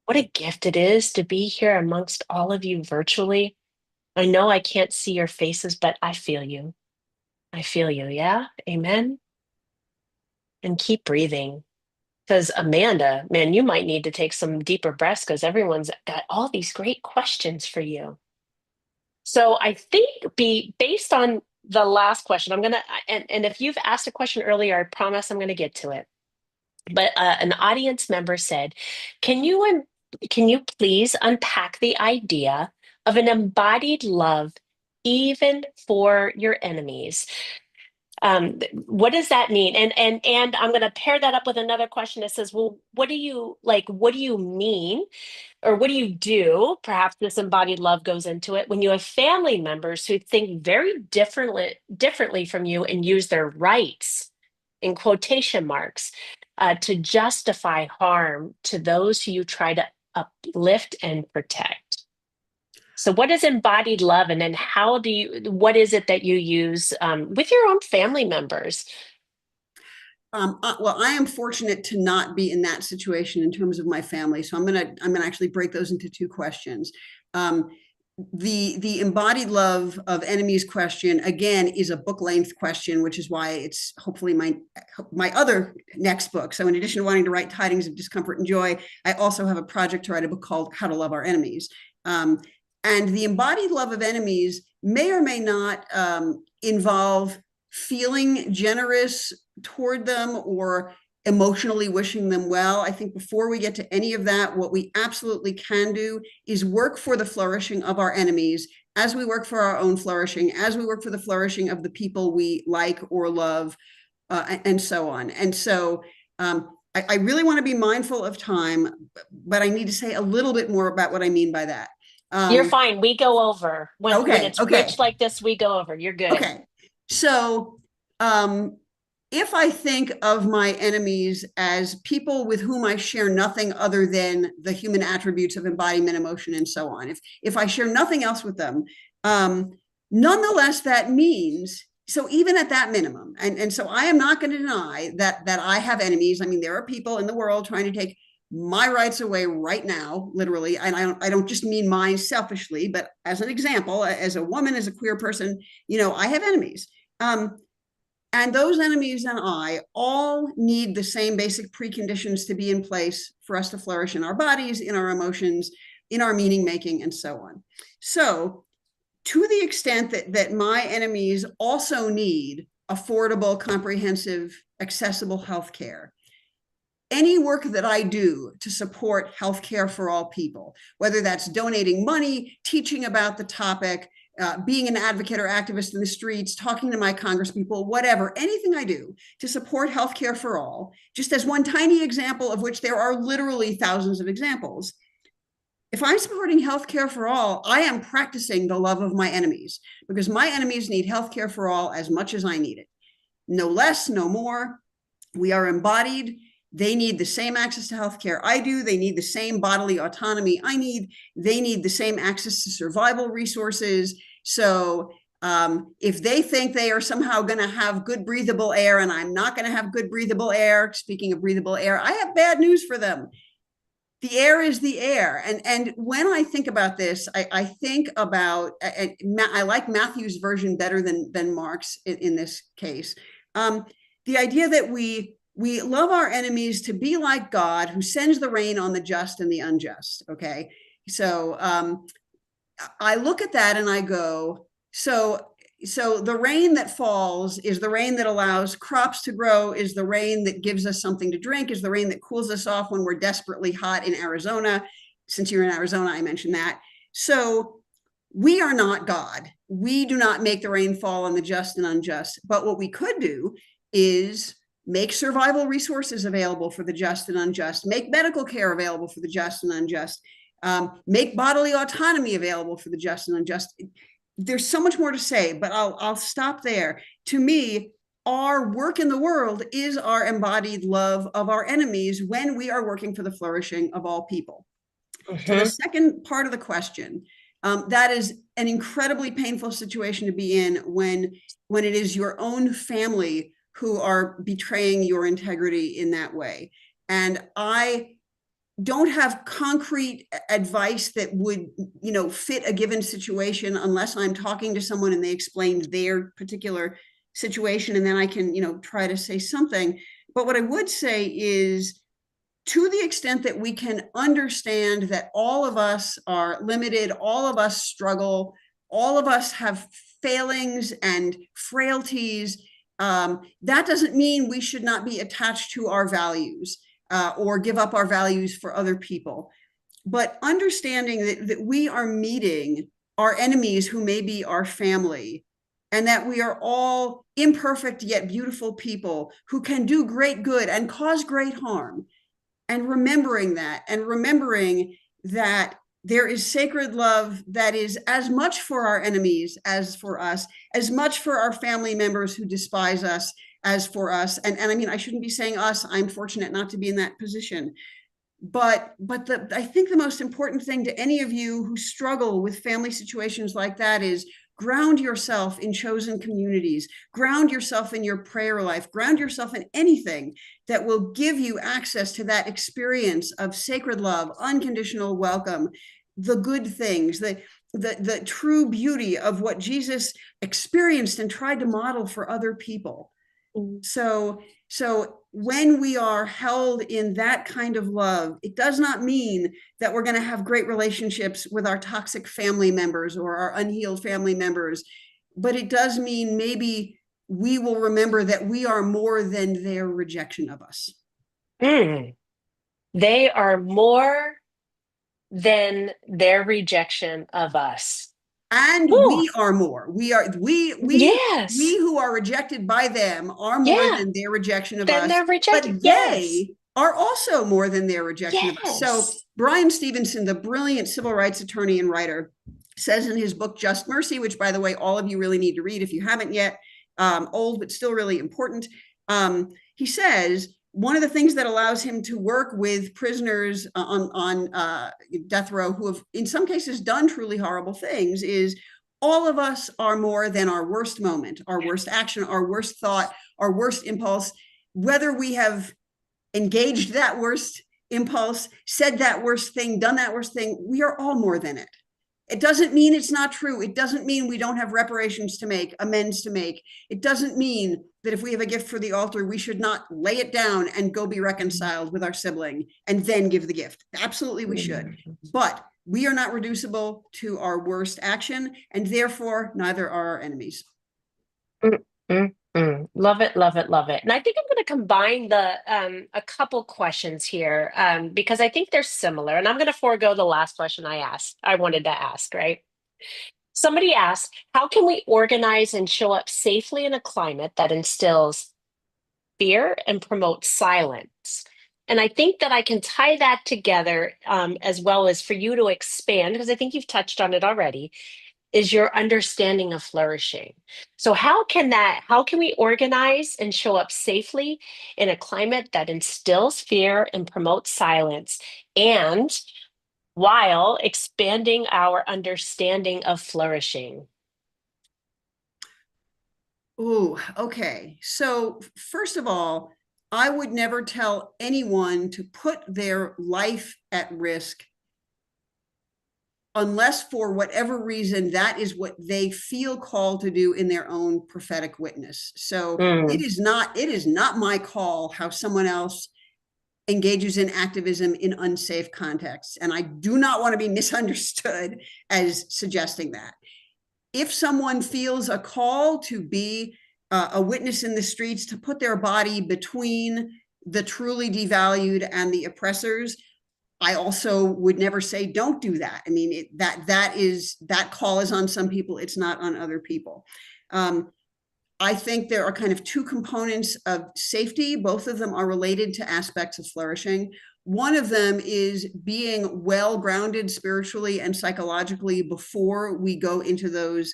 What a gift it is to be here amongst all of you virtually. I know I can't see your faces, but I feel you. I feel you, yeah? Amen? And keep breathing. Because Amanda, man, you might need to take some deeper breaths because everyone's got all these great questions for you. So I think based on the last question, I'm gonna, and if you've asked a question earlier, I promise I'm gonna get to it. But an audience member said, can you please unpack the idea of an embodied love even for your enemies? What does that mean? And I'm going to pair that up with another question that says, well, what do you mean, or what do you do? Perhaps this embodied love goes into it when you have family members who think very differently from you and use their rights, in quotation marks, to justify harm to those who you try to uplift and protect. So what is embodied love? And then what is it that you use with your own family members? Well, I am fortunate to not be in that situation in terms of my family. So I'm gonna actually break those into two questions. The embodied love of enemies question, again, is a book length question, which is why it's hopefully my other next book. So in addition to wanting to write Tidings of Discomfort and Joy, I also have a project to write a book called How to Love Our Enemies. And the embodied love of enemies may or may not involve feeling generous toward them or emotionally wishing them well. I think before we get to any of that, what we absolutely can do is work for the flourishing of our enemies as we work for our own flourishing, as we work for the flourishing of the people we like or love, and so on. And so I really want to be mindful of time, but I need to say a little bit more about what I mean by that. You're fine. We go over. When it's rich like this, we go over. You're good. Okay. So if I think of my enemies as people with whom I share nothing other than the human attributes of embodiment, emotion, and so on, if I share nothing else with them, nonetheless, that means, so even at that minimum, and so I am not going to deny that I have enemies. I mean, there are people in the world trying to take my rights away right now, literally. And I don't just mean mine selfishly, but as an example, as a woman, as a queer person, I have enemies. And those enemies and I all need the same basic preconditions to be in place for us to flourish in our bodies, in our emotions, in our meaning making, and so on. So to the extent that my enemies also need affordable, comprehensive, accessible healthcare, any work that I do to support healthcare for all people, whether that's donating money, teaching about the topic, being an advocate or activist in the streets, talking to my congresspeople, whatever, anything I do to support healthcare for all, just as one tiny example of which there are literally thousands of examples. If I'm supporting healthcare for all, I am practicing the love of my enemies, because my enemies need healthcare for all as much as I need it. No less, no more. We are embodied. They need the same access to healthcare I do. They need the same bodily autonomy I need. They need the same access to survival resources. So if they think they are somehow going to have good breathable air and I'm not going to have good breathable air, speaking of breathable air, I have bad news for them. the air is the air. And when I think about this, I think about, I like Matthew's version better than Mark's in this case. The idea that we love our enemies to be like God, who sends the rain on the just and the unjust. Okay. So I look at that and I go, so the rain that falls is the rain that allows crops to grow, is the rain that gives us something to drink, is the rain that cools us off when we're desperately hot in Arizona. Since you're in Arizona, I mentioned that. So we are not God. We do not make the rain fall on the just and unjust. But what we could do is make survival resources available for the just and unjust, make medical care available for the just and unjust, make bodily autonomy available for the just and unjust. There's so much more to say, but I'll stop there. To me, our work in the world is our embodied love of our enemies when we are working for the flourishing of all people. To the second part of the question, that is an incredibly painful situation to be in when it is your own family who are betraying your integrity in that way. And I don't have concrete advice that would, fit a given situation unless I'm talking to someone and they explained their particular situation, and then I can, try to say something. But what I would say is, to the extent that we can understand that all of us are limited, all of us struggle, all of us have failings and frailties, that doesn't mean we should not be attached to our values. Or give up our values for other people. But understanding that we are meeting our enemies who may be our family, and that we are all imperfect yet beautiful people who can do great good and cause great harm. And remembering that, and remembering that there is sacred love that is as much for our enemies as for us, as much for our family members who despise us as for us. And I mean, I shouldn't be saying us. I'm fortunate not to be in that position. But I think the most important thing to any of you who struggle with family situations like that is ground yourself in chosen communities, ground yourself in your prayer life, ground yourself in anything that will give you access to that experience of sacred love, unconditional welcome, the good things, the true beauty of what Jesus experienced and tried to model for other people. So when we are held in that kind of love, it does not mean that we're going to have great relationships with our toxic family members or our unhealed family members, but it does mean maybe we will remember that we are more than their rejection of us. They are more than their rejection of us. And Ooh. We are more. We Yes. who are rejected by them are more than their rejection of us. They're rejected. But they are also more than their rejection of us. So Brian Stevenson, the brilliant civil rights attorney and writer, says in his book Just Mercy, which, by the way, all of you really need to read if you haven't yet, old but still really important. He says one of the things that allows him to work with prisoners on death row who have, in some cases, done truly horrible things is all of us are more than our worst moment, our worst action, our worst thought, our worst impulse. Whether we have engaged that worst impulse, said that worst thing, done that worst thing, we are all more than it. It doesn't mean it's not true. It doesn't mean we don't have reparations to make, amends to make. It doesn't mean that if we have a gift for the altar, we should not lay it down and go be reconciled with our sibling and then give the gift. Absolutely, we should. But we are not reducible to our worst action, and therefore neither are our enemies. Love it, love it, love it. And I think I'm going to combine a couple questions here because I think they're similar. And I'm going to forego the last question I wanted to ask, right? Somebody asked, how can we organize and show up safely in a climate that instills fear and promotes silence? And I think that I can tie that together as well as for you to expand, because I think you've touched on it already, is your understanding of flourishing. So how can we organize and show up safely in a climate that instills fear and promotes silence, and while expanding our understanding of flourishing? Oh, okay. So first of all, I would never tell anyone to put their life at risk unless for whatever reason that is what they feel called to do in their own prophetic witness. So it is not my call how someone else engages in activism in unsafe contexts. And I do not want to be misunderstood as suggesting that. If someone feels a call to be a witness in the streets, to put their body between the truly devalued and the oppressors, I also would never say don't do that. I mean, that call is on some people, it's not on other people. I think there are kind of two components of safety. Both of them are related to aspects of flourishing. One of them is being well grounded spiritually and psychologically before we go into those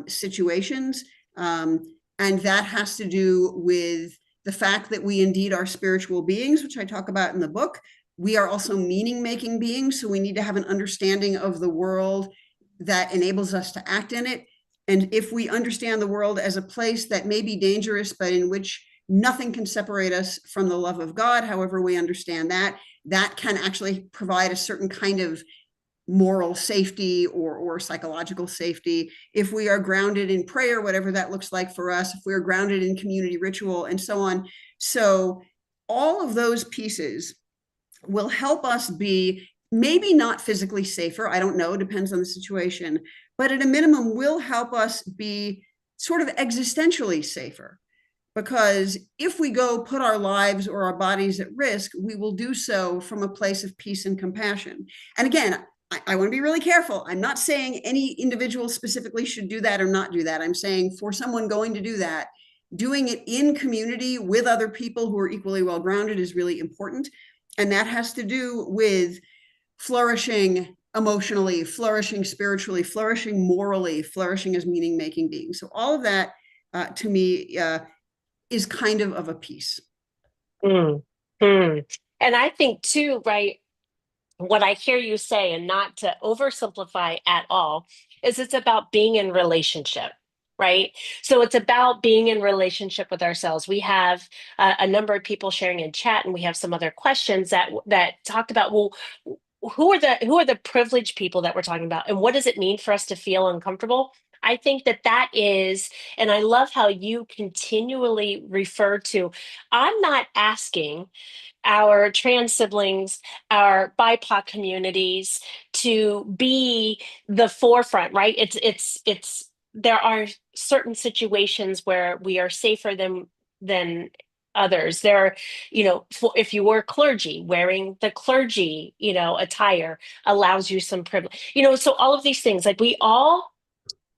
situations. And that has to do with the fact that we indeed are spiritual beings, which I talk about in the book. We are also meaning-making beings, so we need to have an understanding of the world that enables us to act in it. And if we understand the world as a place that may be dangerous, but in which nothing can separate us from the love of God, however we understand that, that can actually provide a certain kind of moral safety or psychological safety. If we are grounded in prayer, whatever that looks like for us, if we're grounded in community ritual and so on. So all of those pieces will help us be maybe not physically safer. I don't know, depends on the situation, but at a minimum will help us be sort of existentially safer. Because if we go put our lives or our bodies at risk, we will do so from a place of peace and compassion. And again, I want to be really careful. I'm not saying any individual specifically should do that or not do that. I'm saying for someone going to do that, doing it in community with other people who are equally well grounded is really important. And that has to do with flourishing emotionally, flourishing spiritually, flourishing morally, flourishing as meaning-making beings. So all of that, to me, is kind of a piece. Mm. And I think too, right, what I hear you say, and not to oversimplify at all, is it's about being in relationship, right? So it's about being in relationship with ourselves. We have a number of people sharing in chat, and we have some other questions that talked about, well, who are the privileged people that we're talking about, and what does it mean for us to feel uncomfortable? I think that is, and I love how you continually refer to, I'm not asking our trans siblings, our BIPOC communities to be the forefront, right? It's there are certain situations where we are safer than others. There are, if you were clergy, wearing the clergy, attire allows you some privilege. So all of these things, like we all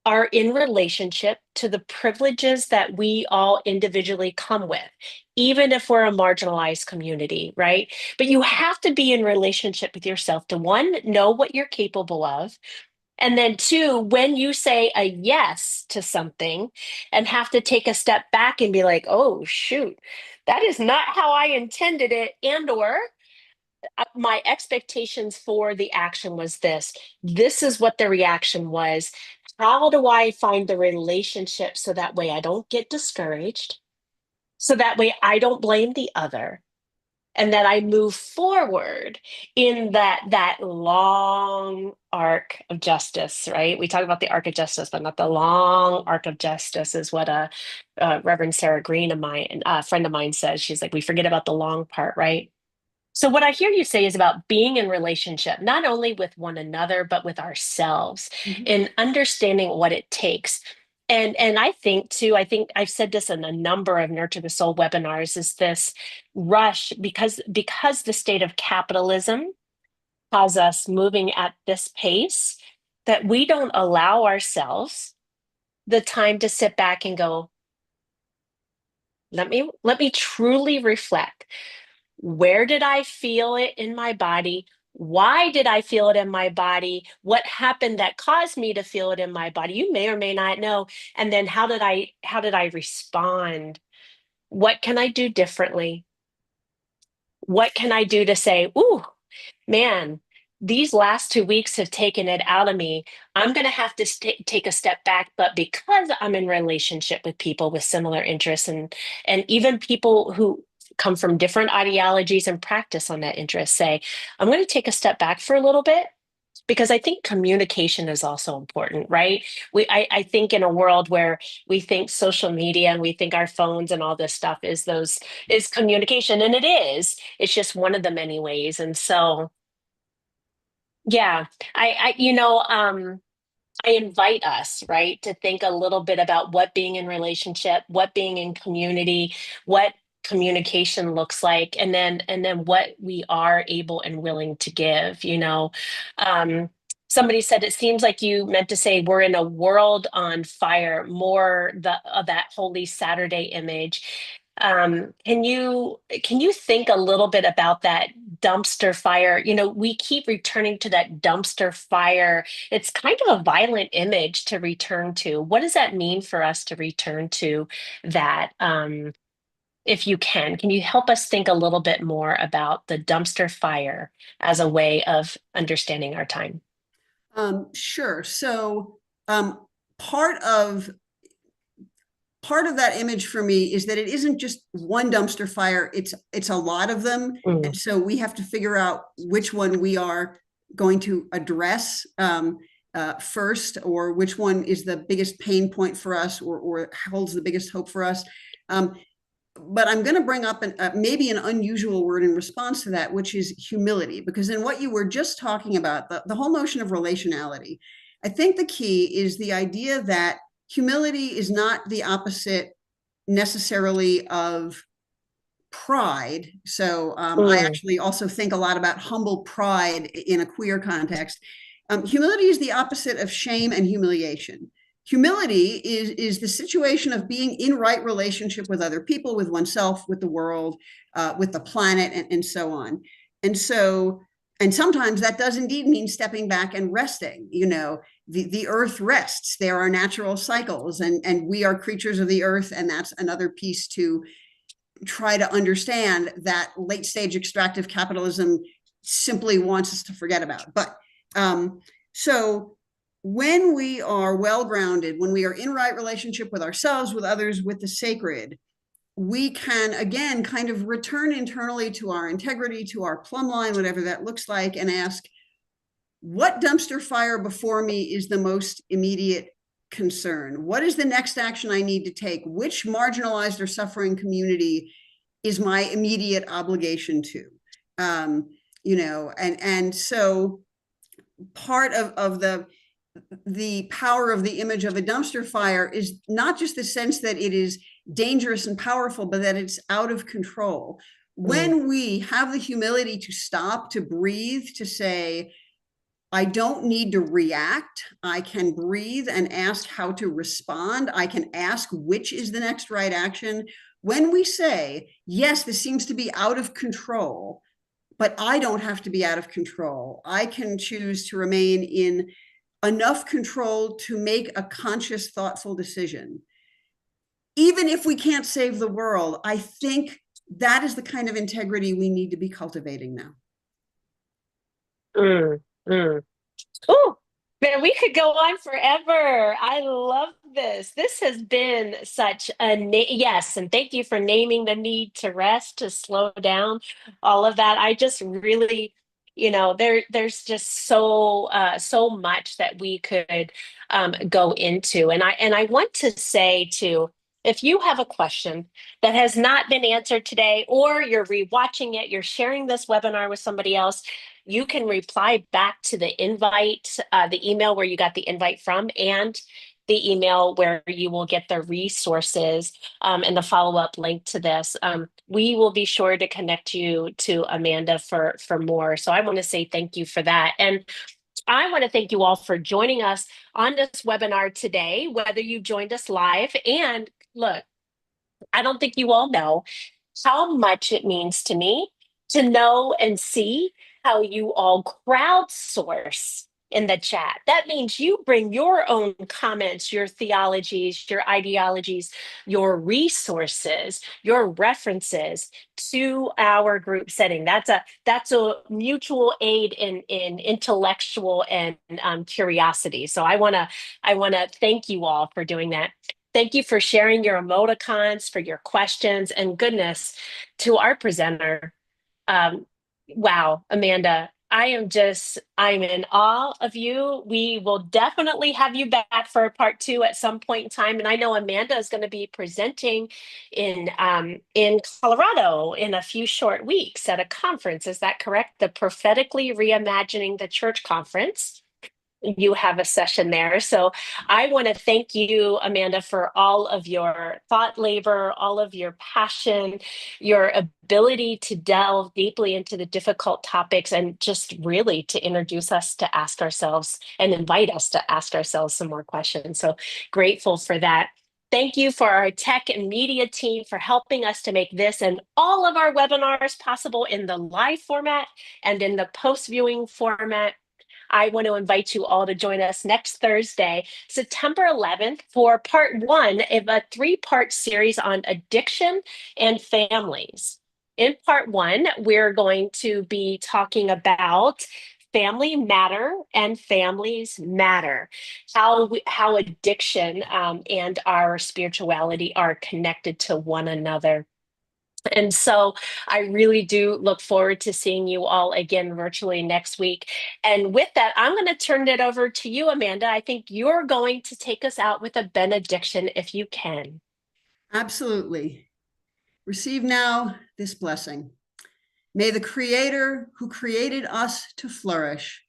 are in relationship to the privileges that we all individually come with, even if we're a marginalized community, right? But you have to be in relationship with yourself to, one, know what you're capable of. And then two, when you say a yes to something and have to take a step back and be like, oh, shoot, that is not how I intended it. And or my expectations for the action was this. This is what the reaction was. How do I find the relationship so that way I don't get discouraged? So that way I don't blame the other. And that I move forward in that long arc of justice, right? We talk about the arc of justice, but not the long arc of justice is what Reverend Sarah Green, a friend of mine, says. She's like, we forget about the long part, right? So what I hear you say is about being in relationship, not only with one another, but with ourselves, and understanding what it takes. And I think too, I think I've said this in a number of Nurture the Soul webinars, is this rush because the state of capitalism has us moving at this pace, that we don't allow ourselves the time to sit back and go, let me truly reflect. Where did I feel it in my body? Why did I feel it in my body? What happened that caused me to feel it in my body? You may or may not know. And then how did I respond? What can I do differently? What can I do to say, ooh, man, these last 2 weeks have taken it out of me. I'm going to have to take a step back. But because I'm in relationship with people with similar interests, and even people who come from different ideologies and practice on that interest say, I'm going to take a step back for a little bit because I think communication is also important, right? I think in a world where we think social media and we think our phones and all this stuff is communication, and it is. It's just one of the many ways. And so, yeah, I invite us, right, to think a little bit about what being in relationship, what being in community, what communication looks like, and then what we are able and willing to give, Um, somebody said it seems like you meant to say we're in a world on fire, more the of that Holy Saturday image. Can you think a little bit about that dumpster fire? We keep returning to that dumpster fire. It's kind of a violent image to return to. What does that mean for us to return to that? If you can you help us think a little bit more about the dumpster fire as a way of understanding our time? Sure. So part of part of that image for me is that it isn't just one dumpster fire, it's a lot of them. Mm, And so we have to figure out which one we are going to address first, or which one is the biggest pain point for us, or holds the biggest hope for us. But I'm going to bring up maybe an unusual word in response to that, which is humility, because in what you were just talking about, the whole notion of relationality, I think the key is the idea that humility is not the opposite necessarily of pride. So I mm, actually also think a lot about humble pride in a queer context. Humility is the opposite of shame and humiliation. Humility is the situation of being in right relationship with other people, with oneself, with the world, with the planet, and so on. And so, and sometimes that does indeed mean stepping back and resting. The earth rests. There are natural cycles, and we are creatures of the earth, and that's another piece to try to understand that late stage extractive capitalism simply wants us to forget about. But so when we are well grounded, when we are in right relationship with ourselves, with others, with the sacred, we can again kind of return internally to our integrity, to our plumb line, whatever that looks like, and ask, what dumpster fire before me is the most immediate concern? What is the next action I need to take? Which marginalized or suffering community is my immediate obligation to? And so part of the power of the image of a dumpster fire is not just the sense that it is dangerous and powerful, but that it's out of control. mm, When we have the humility to stop, to breathe, to say, I don't need to react. I can breathe and ask how to respond. I can ask which is the next right action. When we say, yes, this seems to be out of control, but I don't have to be out of control. I can choose to remain in enough control to make a conscious, thoughtful decision. Even if we can't save the world, I think that is the kind of integrity we need to be cultivating now. mm, mm. Oh, man, we could go on forever. I love this. This has been such a yes, and thank you for naming the need to rest, to slow down, all of that. I just really, there's just so much that we could go into, and I want to say too, if you have a question that has not been answered today, or you're rewatching it, you're sharing this webinar with somebody else, you can reply back to the invite, the email where you got the invite from, and the email where you will get the resources and the follow-up link to this. We will be sure to connect you to Amanda for more. So I want to say thank you for that. And I want to thank you all for joining us on this webinar today, whether you joined us live. And look, I don't think you all know how much it means to me to know and see how you all crowdsource in the chat. That means you bring your own comments, your theologies, your ideologies, your resources, your references to our group setting. That's a mutual aid in intellectual and curiosity. So I wanna thank you all for doing that. Thank you for sharing your emoticons, for your questions, and goodness, to our presenter. Um, wow, Amanda, I'm in awe of you. We will definitely have you back for part two at some point in time. And I know Amanda is going to be presenting in Colorado in a few short weeks at a conference. Is that correct? The Prophetically Reimagining the Church Conference. You have a session there. So I want to thank you, Amanda, for all of your thought labor, all of your passion, your ability to delve deeply into the difficult topics, and just really to introduce us to ask ourselves and invite us to ask ourselves some more questions. So grateful for that. Thank you for our tech and media team for helping us to make this and all of our webinars possible in the live format and in the post-viewing format. I want to invite you all to join us next Thursday, September 11th, for part one of a three-part series on addiction and families. In part one, we're going to be talking about family matter and families matter, how addiction and our spirituality are connected to one another. And so I really do look forward to seeing you all again virtually next week. And with that, I'm going to turn it over to you, Amanda. I think you're going to take us out with a benediction if you can. Absolutely. Receive now this blessing. May the Creator who created us to flourish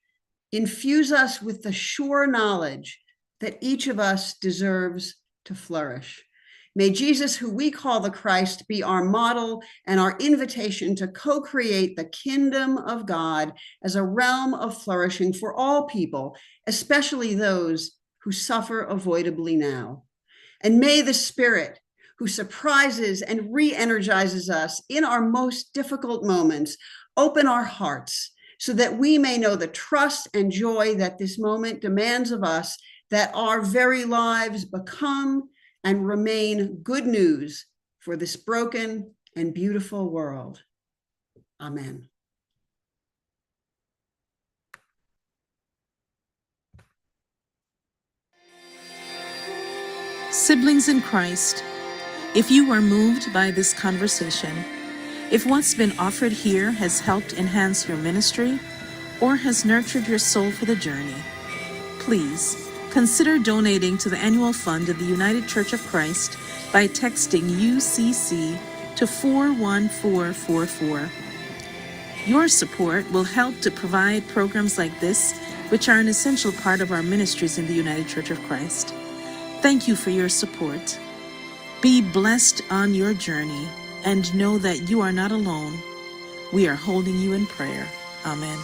infuse us with the sure knowledge that each of us deserves to flourish. May Jesus, who we call the Christ, be our model and our invitation to co-create the kingdom of God as a realm of flourishing for all people, especially those who suffer avoidably now. And may the Spirit, who surprises and re-energizes us in our most difficult moments, open our hearts so that we may know the trust and joy that this moment demands of us, that our very lives become and remain good news for this broken and beautiful world. Amen. Siblings in Christ, if you are moved by this conversation, if what's been offered here has helped enhance your ministry or has nurtured your soul for the journey, please consider donating to the annual fund of the United Church of Christ by texting UCC to 41444. Your support will help to provide programs like this, which are an essential part of our ministries in the United Church of Christ. Thank you for your support. Be blessed on your journey and know that you are not alone. We are holding you in prayer. Amen.